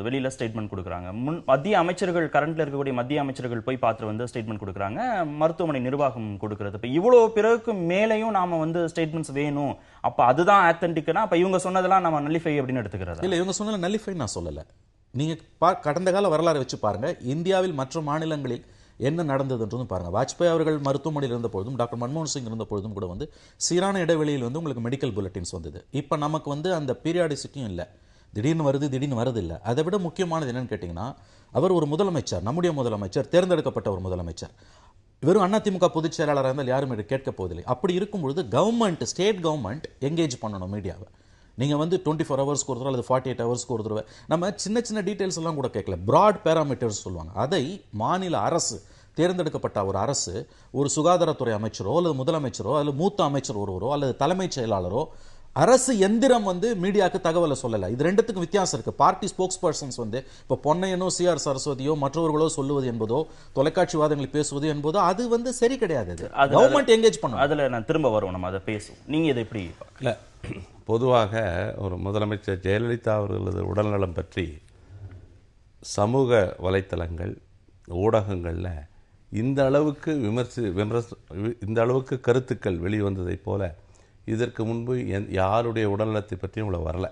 வெளியில ஸ்டேட்மெண்ட் கொடுக்குறாங்க. மத்திய அமைச்சர்கள், கரண்ட்ல இருக்கக்கூடிய மத்திய அமைச்சர்கள் போய் பார்த்துட்டு வந்து ஸ்டேட்மெண்ட் கொடுக்குறாங்க. மருத்துவமனை நிர்வாகம் கொடுக்கிறது. இப்போ இவ்வளவு பிறகு மேலையும் நாம வந்து ஸ்டேட்மெண்ட்ஸ் வேணும், அப்ப அதுதான் ஆத்தென்டிக்னா அப்ப இவங்க சொன்னதெல்லாம் நம்ம நல்லிஃபை அப்படின்னு எடுத்துக்கிறது இல்ல. இவங்க சொன்னது நல்லிஃபை நான் சொல்லல. நீங்க கடந்த கால வரலாறு வச்சு பாருங்க. இந்தியாவில் மற்ற மாநிலங்களில் என்ன நடந்ததுன்றதும் பாருங்க. வாஜ்பாய் அவர்கள் மருத்துவமனையில் இருந்த பொழுதும் டாக்டர் மன்மோகன் சிங் இருந்த பொழுதும் கூட வந்து சீரான இடைவெளியில் வந்து உங்களுக்கு மெடிக்கல் புல்லட்டின்ஸ் வந்தது. இப்போ நமக்கு வந்து அந்த பீரியாடிசிட்டியும் இல்லை. திடீர்னு வருது, திடீர்னு வரது இல்லை. அதை விட முக்கியமானது என்னன்னு கேட்டிங்கன்னா, அவர் ஒரு முதலமைச்சர், நம்முடைய முதலமைச்சர், தேர்ந்தெடுக்கப்பட்ட ஒரு முதலமைச்சர். வெறும் அதிமுக பொதுச் செயலாளராக இருந்தால் யாரும் இதை கேட்க போவதில்லை. அப்படி இருக்கும் பொழுது கவர்மெண்ட், ஸ்டேட் கவர்மெண்ட் எங்கேஜ் பண்ணணும் மீடியாவை. நீங்கள் வந்து 24 ஹவர்ஸ்க்கு ஒரு தடவை அல்லது 48 ஹவர்ஸ்க்கு ஒரு தடவை நம்ம சின்ன சின்ன டீட்டெயில்ஸ் எல்லாம் கூட கேட்கல. ப்ராட் பேராமீட்டர்ஸ் சொல்லுவாங்க. அதை மாநில அரசு, தேர்ந்தெடுக்கப்பட்ட ஒரு அரசு, ஒரு சுகாதாரத்துறை அமைச்சரோ அல்லது முதலமைச்சரோ அல்லது மூத்த அமைச்சர் ஒருவரோ அல்லது தலைமைச் செயலாளரோ, அரசு எந்திரம் வந்து மீடியாவுக்கு தகவலை சொல்லலை. இது ரெண்டுத்துக்கும் வித்தியாசம் இருக்கு. பார்ட்டி ஸ்போக்ஸ் பர்சன்ஸ் வந்து இப்போ பொன்னையனோ சிஆர் சரஸ்வதியோ மற்றவர்களோ சொல்லுவது என்பதோ, தொலைக்காட்சி வாதங்களில் பேசுவது என்பதோ அது வந்து சரி கிடையாது. கவர்மெண்ட் எங்கேஜ் பண்ணும். அதுல நான் திரும்ப வருவோம், நம்ம அதை பேசுவோம். நீங்க இதை எப்படி இல்லை, பொதுவாக ஒரு முதலமைச்சர் ஜெயலலிதா அவர்களது உடல்நலம் பற்றி சமூக வலைத்தளங்கள், ஊடகங்களில் இந்த அளவுக்கு இந்த அளவுக்கு கருத்துக்கள் வெளிவந்ததைப் போல இதற்கு முன்பு யாருடைய உடல்நலத்தை பற்றியும் இவ்வளோ வரல.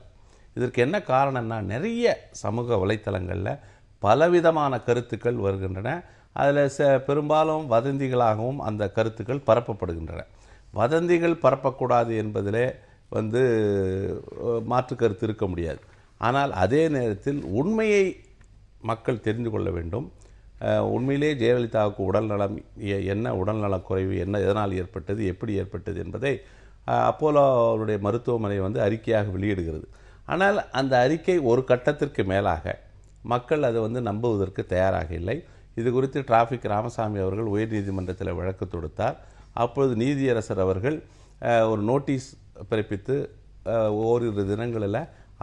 இதற்கு என்ன காரணம்னா, நிறைய சமூக வலைத்தளங்களில் பலவிதமான கருத்துக்கள் வருகின்றன. அதில் பெரும்பாலும் வதந்திகளாகவும் அந்த கருத்துக்கள் பரப்பப்படுகின்றன. வதந்திகள் பரப்பக்கூடாது என்பதிலே வந்து மாற்று கருத்து இருக்க முடியாது. ஆனால் அதே நேரத்தில் உண்மையை மக்கள் தெரிந்து கொள்ள வேண்டும். உண்மையிலே ஜெயலலிதாவுக்கு உடல்நலம் என்ன, உடல்நலக் குறைவு என்ன, எதனால் ஏற்பட்டது, எப்படி ஏற்பட்டது என்பதை அப்போலோ அவருடைய மருத்துவமனை வந்து அறிக்கையாக வெளியிடுகிறது. ஆனால் அந்த அறிக்கை ஒரு கட்டத்திற்கு மேலாக மக்கள் அதை வந்து நம்புவதற்கு தயாராக இல்லை. இது குறித்து டிராஃபிக் ராமசாமி அவர்கள் உயர்நீதிமன்றத்தில் வழக்கு தொடுத்தார். அப்பொழுது நீதியரசர் அவர்கள் ஒரு நோட்டீஸ் பிறப்பித்து ஓரிரு தினங்களில்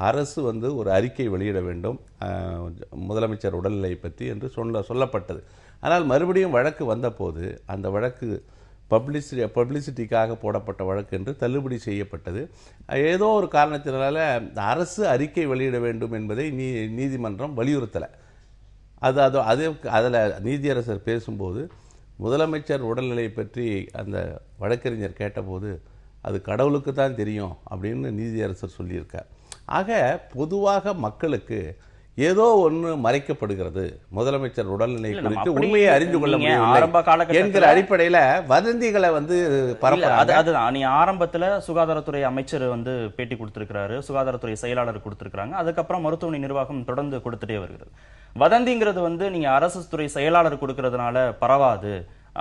அரசு வந்து ஒரு அறிக்கை வெளியிட வேண்டும் முதலமைச்சர் உடல்நிலை பற்றி என்று சொல்லப்பட்டது. ஆனால் மறுபடியும் வழக்கு வந்தபோது அந்த வழக்கு பப்ளிசிட்டிக்காக போடப்பட்ட வழக்கு என்று தள்ளுபடி செய்யப்பட்டது. ஏதோ ஒரு காரணத்தினால அரசு அறிக்கை வெளியிட வேண்டும் என்பதை நீதிமன்றம் வலியுறுத்தலை. அதில் நீதியரசர் பேசும்போது முதலமைச்சர் உடல்நிலை பற்றி அந்த வழக்கறிஞர் கேட்டபோது அது கடவுளுக்கு தான் தெரியும் அப்படின்னு நீதியரசர் சொல்லியிருக்கார். ஆக பொதுவாக மக்களுக்கு ஏதோ ஒன்று மறைக்கப்படுகிறது, முதலமைச்சர் உடல்நிலை குறித்து உண்மையை அறிந்து கொள்ள முடியும் என்கிற அடிப்படையில் வதந்திகளை வந்து பரப்புறாங்க. அதுதான் நீ ஆரம்பத்தில் சுகாதாரத்துறை அமைச்சர் வந்து பேட்டி கொடுத்திருக்கிறாரு, சுகாதாரத்துறை செயலாளர் கொடுத்திருக்கிறாங்க, அதுக்கப்புறம் மருத்துவமனை நிர்வாகம் தொடர்ந்து கொடுத்துட்டே வருகிறது. வதந்திங்கிறது வந்து நீங்க அரசு துறை செயலாளர் கொடுக்கறதுனால பரவாது,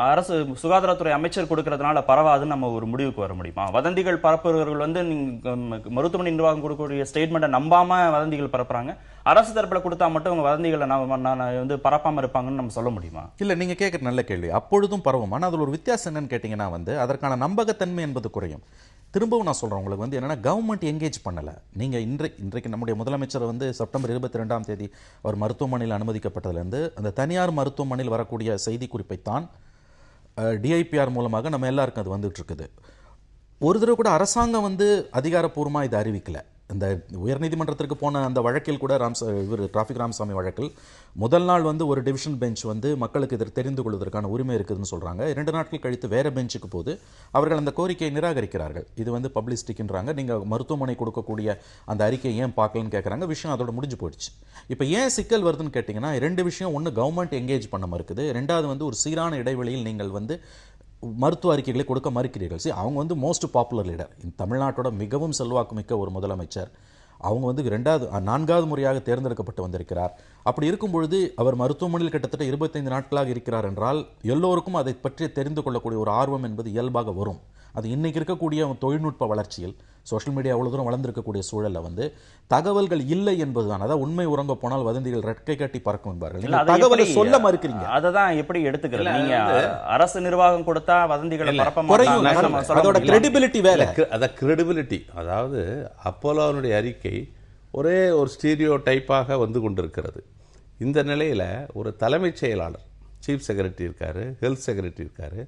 அரசு சுகாதாரத்துறை அமைச்சர் கொடுக்கறதுனால பரவாதுன்னு நம்ம ஒரு முடிவுக்கு வர முடியுமா? வதந்திகள் பரப்புறவர்கள் வந்து நீங்க மருத்துவமனை நிர்வாகம் கொடுக்கக்கூடிய ஸ்டேட்மெண்ட்டை நம்பாம வதந்திகள் பரப்புறாங்க, அரசு தரப்புல கொடுத்தா மட்டும் அவங்க வதந்திகளை வந்து பரப்பாம இருப்பாங்கன்னு நம்ம சொல்ல முடியுமா? இல்ல, நீங்க கேட்குற நல்ல கேள்வி. அப்பொழுதும் பரவும். ஆனால் அதில் ஒரு வித்தியாசம் என்னன்னு கேட்டீங்கன்னா வந்து அதற்கான நம்பகத்தன்மை என்பது குறையும். திரும்பவும் நான் சொல்றேன் உங்களுக்கு வந்து என்னன்னா, கவர்மெண்ட் எங்கேஜ் பண்ணல. நீங்க இன்றைக்கு நம்முடைய முதலமைச்சர் வந்து செப்டம்பர் 22ஆம் தேதி அவர் மருத்துவமனையில் அனுமதிக்கப்பட்டதிலிருந்து அந்த தனியார் மருத்துவமனையில் வரக்கூடிய செய்தி குறிப்பைத்தான் டிஐபிஆர் மூலமாக நம்ம எல்லாருக்கும் அது வந்துட்டு இருக்குது. ஒரு தடவை கூட அரசாங்கம் வந்து அதிகாரப்பூர்வமாக இதை அறிவிக்கல. இந்த உயர்நீதிமன்றத்திற்கு போன அந்த வழக்கில் கூட இவர் டிராஃபிக் ராமசாமி வழக்கில் முதல் நாள் வந்து ஒரு டிவிஷன் பெஞ்ச் வந்து மக்களுக்கு இதை தெரிந்து கொள்வதற்கான உரிமை இருக்குதுன்னு சொல்றாங்க. 2 நாட்கள் கழித்து வேற பெஞ்சுக்கு போது அவர்கள் அந்த கோரிக்கையை நிராகரிக்கிறார்கள். இது வந்து பப்ளிசிட்டிக்குன்றாங்க, நீங்க மருத்துவமனை கொடுக்கக்கூடிய அந்த அறிக்கையை ஏன் பார்க்கலன்னு கேட்குறாங்க. விஷயம் அதோட முடிஞ்சு போயிடுச்சு. இப்போ ஏன் சிக்கல் வருதுன்னு கேட்டிங்கன்னா 2 விஷயம். ஒன்று, கவர்மெண்ட் எங்கேஜ் பண்ண மறுக்குது. 2வது வந்து ஒரு சீரான இடைவெளியில் நீங்கள் வந்து மருத்துவ அறிக்கைகளை கொடுக்க மறுக்கிறீர்கள். அவங்க வந்து மோஸ்ட் பாப்புலர் லீடர், தமிழ்நாட்டோட மிகவும் செல்வாக்கு மிக்க ஒரு முதலமைச்சர். அவங்க வந்து 4வது முறையாக தேர்ந்தெடுக்கப்பட்டு வந்திருக்கிறார். அப்படி இருக்கும் பொழுது அவர் மருத்துவமனையில் கிட்டத்தட்ட 25 நாட்களாக இருக்கிறார் என்றால் எல்லோருக்கும் அதை பற்றி தெரிந்து கொள்ளக்கூடிய ஒரு ஆர்வம் என்பது இயல்பாக வரும். அது இன்னைக்கு இருக்கக்கூடிய தொழில்நுட்ப வளர்ச்சியில் சோஷியல் மீடியா அவ்வளவு தூரம் வளர்ந்திருக்கக்கூடிய சூழல்ல வந்து தகவல்கள் இல்லை என்பதுதான். அதாவது உண்மை உறங்க போனால் வதந்திகள் ரெக்கை கட்டி பறக்கும் என்பார்கள். இல்ல, நீங்க அதை தகவலை எப்படி- சொல்ல மறுக்கிறீங்க. அததான் எப்படி எடுத்துக்கிறது? நீங்க அரசு நிர்வாகம் கொடுத்தா வதந்திகளை பரப்ப குறையும். மாட்டாங்க, நம்ம சொல்ல அதோட முடியல. கிரெடிபிலிட்டி வேற. அதான் கிரெடிபிலிட்டி. அதாவது அப்போலோனுடைய அறிக்கை ஒரே ஒரு ஸ்டீரியோ டைப்பாக வந்து கொண்டிருக்கிறது. இந்த நிலையில ஒரு தலைமைச் செயலாளர், சீஃப் செக்ரட்டரி இருக்காரு, ஹெல்த் செக்ரட்டரி இருக்காரு,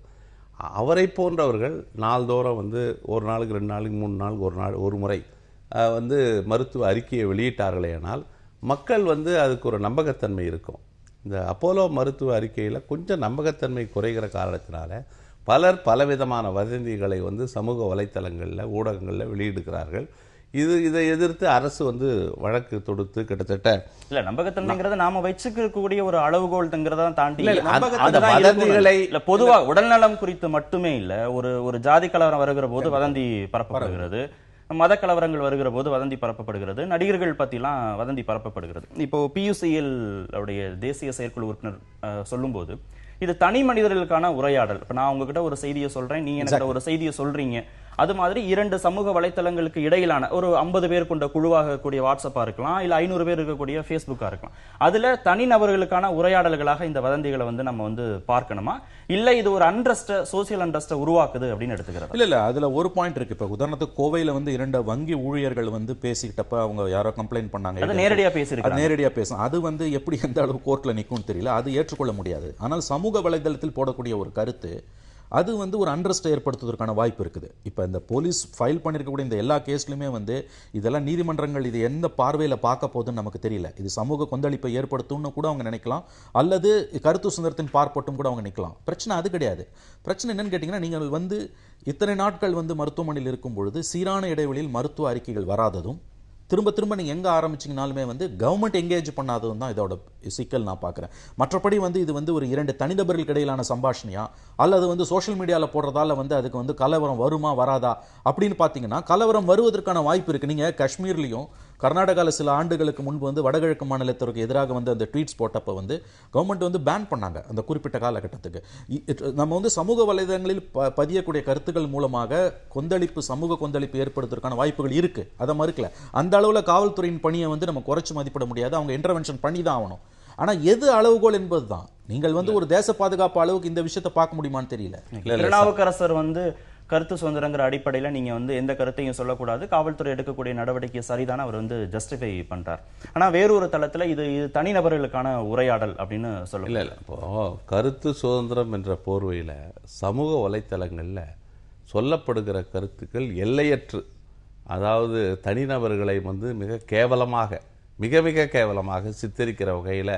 அவரை போன்றவர்கள் நாள்தோறும் வந்து ஒரு நாளுக்கு 2 நாளுக்கு 3 நாளுக்கு ஒரு முறை வந்து மருத்துவ அறிக்கையை வெளியிட்டார்களே ஆனால் மக்கள் வந்து அதுக்கு ஒரு நம்பகத்தன்மை இருக்கும். இந்த அப்போலோ மருத்துவ அறிக்கையில் கொஞ்சம் நம்பகத்தன்மை குறைகிற காரணத்தினால பலர் பலவிதமான வதந்திகளை வந்து சமூக வலைத்தளங்களில் ஊடகங்களில் வெளியிடுகிறார்கள். இதை எதிர்த்து அரசு வந்து வழக்கு தொடுத்து கிட்டத்தட்ட இல்ல நம்பகத்தன்மைங்கிறது நாம வச்சுக்கக்கூடிய ஒரு அளவுகோல்ங்கிறத தாண்டி இல்ல, நம்பகத்தன்மை அந்த தான் வதந்திகளை- இருக்கணும். இல்ல பொதுவா உடல்நலம் குறித்து மட்டுமே இல்ல, ஒரு ஜாதி கலவரம் வருகிற போது வதந்தி பரப்பப்படுகிறது, மத கலவரங்கள் வருகிற போது வதந்தி பரப்பப்படுகிறது, நடிகர்கள் பத்திலாம் வதந்தி பரப்பப்படுகிறது. இப்போ PUCL உடைய தேசிய செயற்குழு உறுப்பினர் சொல்லும்போது இது தனி மனிதர்களுக்கான உரையாடல். இப்ப நான் உங்ககிட்ட ஒரு செய்தியை சொல்றேன், நீ எனக்கு ஒரு செய்தியை சொல்றீங்க. அது மாதிரி 2 சமூக வலைத்தளங்களுக்கு இடையிலான ஒரு 50 பேர் கொண்ட குழுவாக கூடிய வாட்ஸ்அப்பா இருக்கலாம், இல்ல 500 பேர் இருக்கக்கூடிய ஃபேஸ்புக்கா இருக்கலாம். அதுல தனிநபர்களுக்கான உரையாடல்களாக இந்த வதந்திகளை வந்து நம்ம வந்து பார்க்கணுமா, இல்ல இது ஒரு சோசியல் அண்ட்ரஸ்ட உருவாக்குது அப்படின்னு எடுத்துக்கிறது? இல்ல அதுல ஒரு பாயிண்ட் இருக்கு. இப்ப உதாரணத்துக்கு கோவையில வந்து 2 வங்கி ஊழியர்கள் வந்து பேசிக்கிட்டப்ப அவங்க யாரோ கம்ப்ளைண்ட் பண்ணாங்க. அது நேரடியா பேசியிருக்காங்க. நேரடியா பேசும். அது வந்து எப்படி எந்த அளவு கோர்ட்ல நிக்கும்னு தெரியல. அது ஏற்றுக்கொள்ள முடியாது. ஆனால் சமூக வலைதளத்தில் போடக்கூடிய ஒரு கருத்து அது வந்து ஒரு அண்ட்ரஸ்ட் ஏற்படுத்துவதற்கான வாய்ப்பு இருக்குது. இப்போ இந்த போலீஸ் ஃபைல் பண்ணியிருக்கக்கூடிய இந்த எல்லா கேஸ்லையுமே வந்து இதெல்லாம் நீதிமன்றங்கள் இது எந்த பார்வையில் பார்க்க போகுதுன்னு நமக்கு தெரியல. இது சமூக கொந்தளிப்பை ஏற்படுத்தும்னு கூட அவங்க நினைக்கலாம், அல்லது கருத்து சுதந்திரத்தின் பார்ப்பட்டும் கூட அவங்க நினைக்கலாம். பிரச்சனை அது கிடையாது. பிரச்சனை என்னன்னு கேட்டிங்கன்னா, நீங்கள் வந்து இத்தனை நாட்கள் வந்து மருத்துவமனையில் இருக்கும் பொழுது சீரான இடைவெளியில் மருத்துவ அறிக்கைகள் வராததும், திரும்ப திரும்ப நீங்கள் எங்கே ஆரம்பிச்சிங்கனாலுமே வந்து கவர்மெண்ட் எங்கேஜ் பண்ணாததும் தான் இதோட சிக்கல் நான் பார்க்குறேன். மற்றபடி வந்து இது வந்து ஒரு 2 தனிநபர்களுக்கு இடையிலான சம்பாஷணையா அல்லது வந்து சோஷியல் மீடியாவில் போடுறதால வந்து அதுக்கு வந்து கலவரம் வருமா வராதா அப்படின்னு பார்த்தீங்கன்னா, கலவரம் வருவதற்கான வாய்ப்பு இருக்குது. நீங்கள் காஷ்மீர்லையும் கர்நாடகாவில் சில ஆண்டுகளுக்கு முன்பு வந்து வடகிழக்கு மாநிலத்திற்கு எதிராக வந்து அந்த ட்வீட்ஸ் போட்டப்போ வந்து கவர்மெண்ட் வந்து பேன் பண்ணாங்க அந்த குறிப்பிட்ட காலகட்டத்துக்கு. நம்ம வந்து சமூக வலைதளங்களில் பதியக்கூடிய கருத்துக்கள் மூலமாக சமூக கொந்தளிப்பு ஏற்படுவதற்கான வாய்ப்புகள் இருக்கு, அதை மறுக்கல. அந்த அளவில் காவல்துறையின் பணியை வந்து நம்ம குறைச்சு மதிப்பிட முடியாது, அவங்க இன்டர்வென்ஷன் பண்ணி தான் ஆகணும். ஆனா எது அளவுகோல் என்பதுதான். நீங்கள் வந்து ஒரு தேச பாதுகாப்பு அளவுக்கு இந்த விஷயத்தை பார்க்க முடியுமான்னு தெரியல. திருநாவுக்கரசர் வந்து கருத்து சுதந்திரங்கிற அடிப்படையில் நீங்க வந்து எந்த கருத்தையும் சொல்லக்கூடாது, காவல்துறை எடுக்கக்கூடிய நடவடிக்கை சரிதான அவர் வந்து ஜஸ்டிஃபை பண்றார். ஆனா வேறொரு தளத்துல இது தனிநபர்களுக்கான உரையாடல் அப்படின்னு சொல்ல இல்ல இப்போ கருத்து சுதந்திரம் என்ற போர்வையில சமூக வலைத்தளங்கள்ல சொல்லப்படுகிற கருத்துக்கள் எல்லையற்று, அதாவது தனிநபர்களை வந்து மிக மிக கேவலமாக சித்தரிக்கிற வகையில்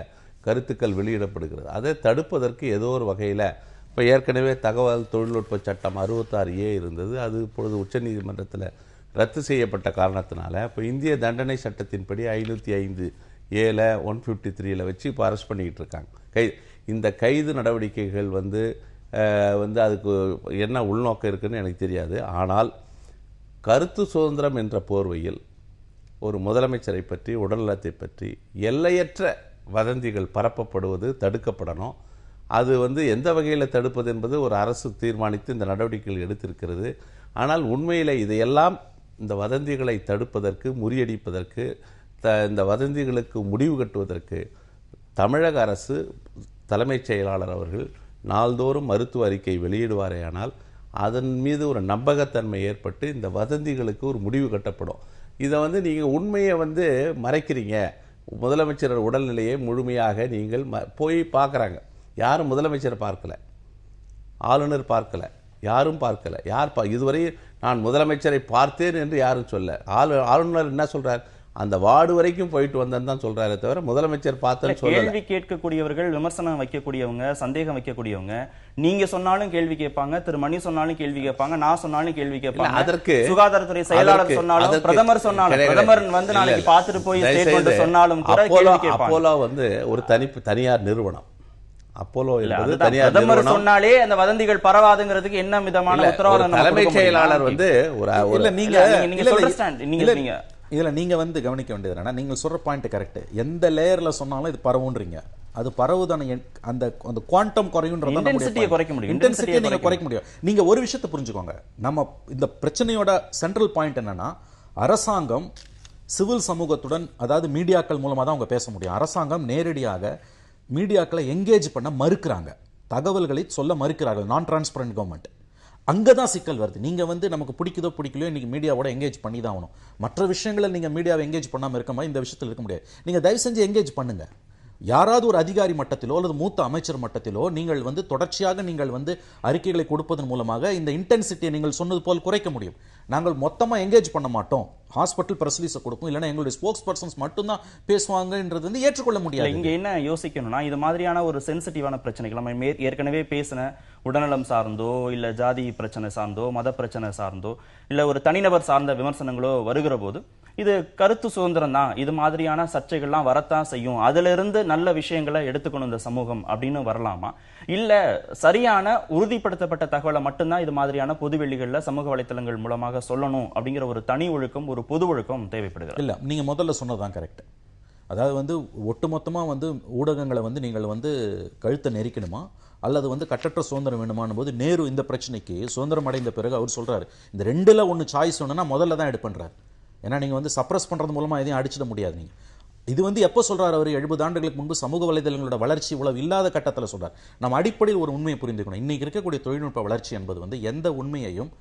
கருத்துக்கள் வெளியிடப்படுகிறது. அதை தடுப்பதற்கு ஏதோ ஒரு வகையில் இப்போ ஏற்கனவே தகவல் தொழில்நுட்ப சட்டம் 66A இருந்தது. அது இப்பொழுது உச்சநீதிமன்றத்தில் ரத்து செய்யப்பட்ட காரணத்தினால இப்போ இந்திய தண்டனை சட்டத்தின்படி 505A 153 வச்சு இப்போ அரெஸ்ட் பண்ணிக்கிட்டு இருக்காங்க. இந்த கைது நடவடிக்கைகள் வந்து அதுக்கு என்ன உள்நோக்கம் இருக்குன்னு எனக்கு தெரியாது. ஆனால் கருத்து சுதந்திரம் என்ற போர்வையில் ஒரு முதலமைச்சரை பற்றி, உடல்நலத்தை பற்றி எல்லையற்ற வதந்திகள் பரப்பப்படுவது தடுக்கப்படணும். அது வந்து எந்த வகையில் தடுப்பது என்பது ஒரு அரசு தீர்மானித்து இந்த நடவடிக்கைகள் எடுத்திருக்கிறது. ஆனால் உண்மையில் இதையெல்லாம் இந்த வதந்திகளை தடுப்பதற்கு, முறியடிப்பதற்கு, இந்த வதந்திகளுக்கு முடிவு கட்டுவதற்கு தமிழக அரசு தலைமைச் செயலாளர் அவர்கள் நாள்தோறும் மருத்துவ அறிக்கை வெளியிடுவாரேயானால் அதன் மீது ஒரு நம்பகத்தன்மை ஏற்பட்டு இந்த வதந்திகளுக்கு ஒரு முடிவு கட்டப்படும். இதை வந்து நீங்கள் உண்மையை வந்து மறைக்கிறீங்க. முதலமைச்சர் உடல்நிலையை முழுமையாக நீங்கள் போய் பார்க்குறாங்க. யாரும் முதலமைச்சரை பார்க்கல, ஆளுநர் பார்க்கல, யாரும் பார்க்கல. இதுவரை நான் முதலமைச்சரை பார்த்தேன் என்று யாரும் சொல்ல. ஆளுநர் என்ன சொல்றார், அந்த வார்டு வரைக்கும் போயிட்டு வந்தேன்னு தான் சொல்றாரே தவிர முதலமைச்சர் பார்த்தேன்னு சொல்லல. கேள்வி கேட்கக்கூடியவர்கள், விமர்சனம் வைக்கக்கூடியவங்க, சந்தேகம் வைக்கக்கூடியவங்க, நீங்க சொன்னாலும் கேள்வி கேட்பாங்க, திரு மணி சொன்னாலும் கேள்வி கேட்பாங்க, நான் சொன்னாலும் கேள்வி கேட்பாங்க. அதற்கு சுகாதாரத்துறை செயலாளர் சொன்னாலும், பிரதமர் சொன்னாலும், பிரதமர் வந்து நாளைக்கு பார்த்துட்டு போய் ஸ்டேட்மெண்ட் சொன்னாலும் கூட கேள்வி கேட்பாங்க. அப்போலோ வந்து ஒரு தனியார் நிறுவனம். அப்போலோ என்பது தனியார் பிரதமர் நிறுவனம். சொன்னாலே அந்த வதந்திகள் பரவாதுங்கிறதுக்கு என்ன விதமான உத்தரவாதம் தலைமைச் செயலாளர் வந்து இதுல நீங்க வந்து கவனிக்க வேண்டியது என்னன்னா, நீங்க சொல்ற பாயிண்ட் கரெக்ட். எந்த லேயர்ல சொன்னாலும் இது பரவுன்றீங்க. அது பரவுதான அந்த அந்த குவாண்டம் குறையும்ன்றத Intensity-ய குறைக்க முடியும். இன்டென்சிட்டியை நீங்க குறைக்க முடியும். நீங்க ஒரு விஷயத்தை புரிஞ்சுக்கோங்க, நம்ம இந்த பிரச்சனையோட சென்ட்ரல் பாயிண்ட் என்னன்னா, அரசாங்கம் சிவில் சமூகத்துடன், அதாவது மீடியாக்கள் மூலமா தான் அவங்க பேச முடியும். அரசாங்கம் நேரடியாக மீடியாக்களை எங்கேஜ் பண்ண மறுக்கிறாங்க, தகவல்களை சொல்ல மறுக்கிறார்கள். நான் டிரான்ஸ்பரண்ட் கவர்மெண்ட். அங்கதான் சிக்கல் வருது. நீங்க வந்து நமக்கு பிடிக்குதோ பிடிக்கலையோ இன்னைக்கு மீடியாவோட எங்கேஜ் பண்ணி தான் ஆகணும். மற்ற விஷயங்களில் நீங்க மீடியாவை எங்கேஜ் பண்ணாம இருக்க மாதிரி இந்த விஷயத்தில் இருக்க முடியாது. நீங்க தயவு செஞ்சு எங்கேஜ் பண்ணுங்க. யாராவது ஒரு அதிகாரி மட்டத்திலோ அல்லது மூத்த அமைச்சர் மட்டத்திலோ நீங்கள் வந்து தொடர்ச்சியாக நீங்கள் வந்து அறிக்கைகளை கொடுப்பதன் மூலமாக இந்த இன்டென்சிட்டியை நீங்கள் சொன்னது போல் குறைக்க முடியும். நாங்கள் மொத்தமா எங்கேஜ் பண்ண மாட்டோம், ஹாஸ்பிட்டல் பிரஸ் ரிலீஸை கொடுப்போம், இல்லைன்னா எங்களுடைய ஸ்போக்ஸ் பர்சன்ஸ் மட்டும்தான் பேசுவாங்கன்றது வந்து ஏற்றுக்கொள்ள முடியாது. இங்க என்ன யோசிக்கணும்னா, இது மாதிரியான ஒரு சென்சிட்டிவான பிரச்சனைகள் நம்ம ஏற்கனவே பேசின உடல்நலம் சார்ந்தோ இல்ல ஜாதி பிரச்சனை சார்ந்தோ மத பிரச்சனை சார்ந்தோ இல்ல ஒரு தனிநபர் சார்ந்த விமர்சனங்களோ வருகிற போது இது கருத்து சுதந்திரம் தான், இது மாதிரியான சர்ச்சைகள்லாம் வரத்தான் செய்யும், அதுல இருந்து நல்ல விஷயங்களை எடுத்துக்கணும் இந்த சமூகம் அப்படின்னு வரலாமா? இல்ல சரியான உறுதிப்படுத்தப்பட்ட தகவலை மட்டும்தான் இது மாதிரியான பொதுவெளிகளில் சமூக வலைத்தளங்கள் மூலமாக சொல்லணும் அப்படிங்கிற ஒரு தனி ஒழுக்கம், ஒரு பொது ஒழுக்கம் தேவைப்படுகிறது? இல்ல, நீங்க முதல்ல சொன்னதான் கரெக்ட். அதாவது வந்து ஒட்டுமொத்தமா வந்து ஊடகங்களை வந்து நீங்கள் வந்து கழுத்தை நெரிக்கணுமா அல்லது வந்து கட்டற்ற சுதந்திரம் வேணுமான் போது, நேரு இந்த பிரச்சனைக்கு சுதந்திரம் அடைந்த பிறகு அவர் சொல்றாரு, இந்த ரெண்டுல ஒன்னு சாய்ஸ் வேணும்னா முதல்ல தான் எடுப்பேன்றார். ஏன்னா நீங்க வந்து சப்ரஸ் பண்றது மூலமா எதையும் அடிச்சிட முடியாது. நீங்க இது வந்து எப்போ சொல்றாரு அவர்? 70 ஆண்டுகளுக்கு முன்பு சமூக வலைதளங்களோட வளர்ச்சி இவ்வளவு இல்லாத கட்டத்தில் சொல்றார். நம்ம அடிப்படையில் ஒரு உண்மையை புரிந்துக்கணும். இன்னைக்கு இருக்கக்கூடிய தொழில்நுட்ப வளர்ச்சி என்பது வந்து எந்த உண்மையையும்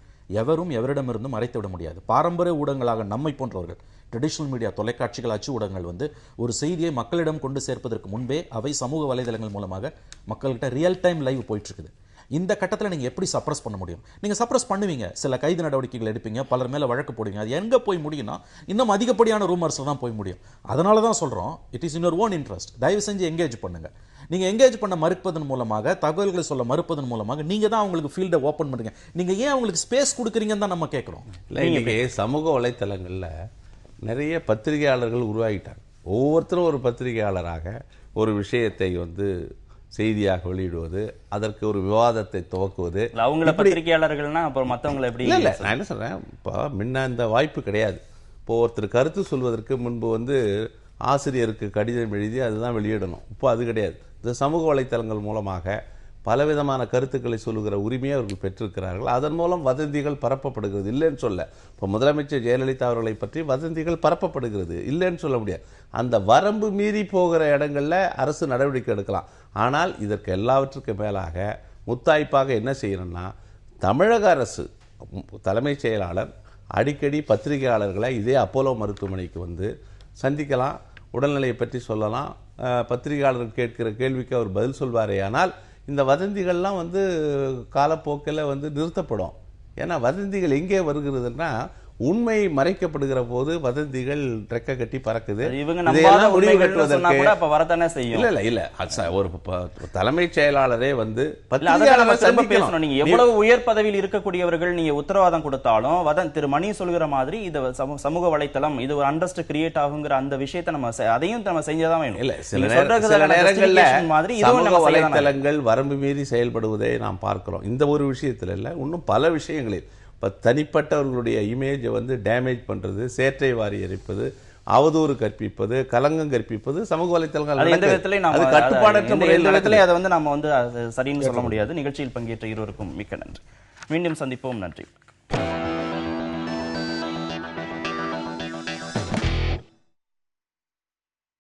எவரும் எவரிடமிருந்தும் மறைத்து விட முடியாது. பாரம்பரிய ஊடகங்களாக நம்மை போன்றவர்கள், ட்ரெடிஷனல் மீடியா, தொலைக்காட்சிகள், அச்சு ஊடகங்கள் வந்து ஒரு செய்தியை மக்களிடம் கொண்டு சேர்ப்பதற்கு முன்பே அவை சமூக வலைதளங்கள் மூலமாக மக்கள்கிட்ட ரியல் டைம் லைவ் போயிட்டு இருக்குது. இந்த கட்டத்தில் நீங்க எப்படி சப்ரஸ் பண்ண முடியும்? நீங்க சப்ரஸ் பண்ணுவீங்க, சில கைது நடவடிக்கைகள் எடுப்பீங்க, பலர் மேல வழக்கு போடுவீங்க. அது எங்க போய் முடியும்னா இன்னும் அதிகப்படியான ரூமர்ஸ்ல தான் போய் முடியும். அதனால தான் சொல்றோம், it is in your own interest. தயவு செஞ்சு எங்கேஜ் பண்ணுங்க. நீங்க எங்கேஜ் பண்ண மறுப்பதன் மூலமாக, தகவல்களை சொல்ல மறுப்பதன் மூலமாக நீங்க தான் அவங்களுக்கு ஃபீல்டை ஓபன் பண்றீங்க. நீங்க ஏன் அவங்களுக்கு ஸ்பேஸ் கொடுக்குறீங்கன்னு தான் நம்ம கேட்கிறோம். இன்னைக்கு சமூக வலைத்தளங்கள்ல நிறைய பத்திரிகையாளர்கள் உருவாகிட்டாங்க. ஒவ்வொருத்தரும் ஒரு பத்திரிகையாளராக ஒரு விஷயத்தை வந்து செய்தியாக வெளியிடுவது, அதற்கு ஒரு விவாதத்தை துவக்குவது. அவங்கள பத்திரிகையாளர்கள்னா அப்புறம் மற்றவங்களை எப்படி? இல்ல, நான் என்ன சொல்றேன், இப்போ முன்ன அந்த வாய்ப்பு கிடையாது. இப்போ ஒருத்தர் கருத்து சொல்வதற்கு முன்பு வந்து ஆசிரியருக்கு கடிதம் எழுதி அதுதான் வெளியிடணும். இப்போ அது கிடையாது. இந்த சமூக வலைத்தளங்கள் மூலமாக பலவிதமான கருத்துக்களை சொல்லுகிற உரிமையை அவர்கள் பெற்றிருக்கிறார்கள். அதன் மூலம் வதந்திகள் பரப்பப்படுகிறது, இல்லைன்னு சொல்ல. இப்போ முதலமைச்சர் ஜெயலலிதா அவர்களை பற்றி வதந்திகள் பரப்பப்படுகிறது, இல்லைன்னு சொல்ல முடியாது. அந்த வரம்பு மீறி போகிற இடங்கள்ல அரசு நடவடிக்கை எடுக்கலாம். ஆனால் இதற்கு எல்லாவற்றுக்கும் மேலாக முத்தாய்ப்பாக என்ன செய்யணும்னா, தமிழக அரசு தலைமைச் செயலாளர் அடிக்கடி பத்திரிகையாளர்களை இதே அப்போலோ மருத்துவமனைக்கு வந்து சந்திக்கலாம், உடல்நிலையை பற்றி சொல்லலாம். பத்திரிகையாளர்கள் கேட்கிற கேள்விக்கு அவர் பதில் சொல்வாரே. ஆனால் இந்த வதந்திகள்லாம் வந்து காலப்போக்கில் வந்து நிறுத்தப்படும். ஏன்னா வதந்திகள் எங்கே வருகிறதுன்னா, உண்மை மறைக்கப்படுகிற போது வதந்திகள் ரெக்க கட்டி பறக்குது. ஒரு தலைமைச் செயலாளரே வந்து நீங்க எவ்வளவு உயர் பதவியில் இருக்கக்கூடியவர்கள் நீங்க உத்தரவாதம் கொடுத்தாலும் திரு மணி சொல்கிற மாதிரி இது சமூக வலைத்தளம், இது ஒரு அண்டர்ஸ்ட் கிரியேட் ஆகுங்கிற அந்த விஷயத்தை நம்ம அதையும் நம்ம செஞ்சதான் வேணும். இல்ல, சில நேரங்கள்ல சமூக வலைத்தளங்கள் வரம்பு மீறி செயல்படுவதை நாம் பார்க்கிறோம். இந்த ஒரு விஷயத்துல இல்ல, இன்னும் பல விஷயங்களில். இப்போ தனிப்பட்டவர்களுடைய இமேஜை வந்து டேமேஜ் பண்ணுறது, சேற்றை வாரி எரிப்பது, அவதூறு கற்பிப்பது, கலங்கம் கற்பிப்பது சமூக வலைத்தளங்கள் கட்டுப்பாடற்ற முறையில் அதை வந்து நம்ம வந்து சரின்னு சொல்ல முடியாது. நிகழ்ச்சியில் பங்கேற்ற இருவருக்கும் மிக்க நன்றி. மீண்டும் சந்திப்போம். நன்றி.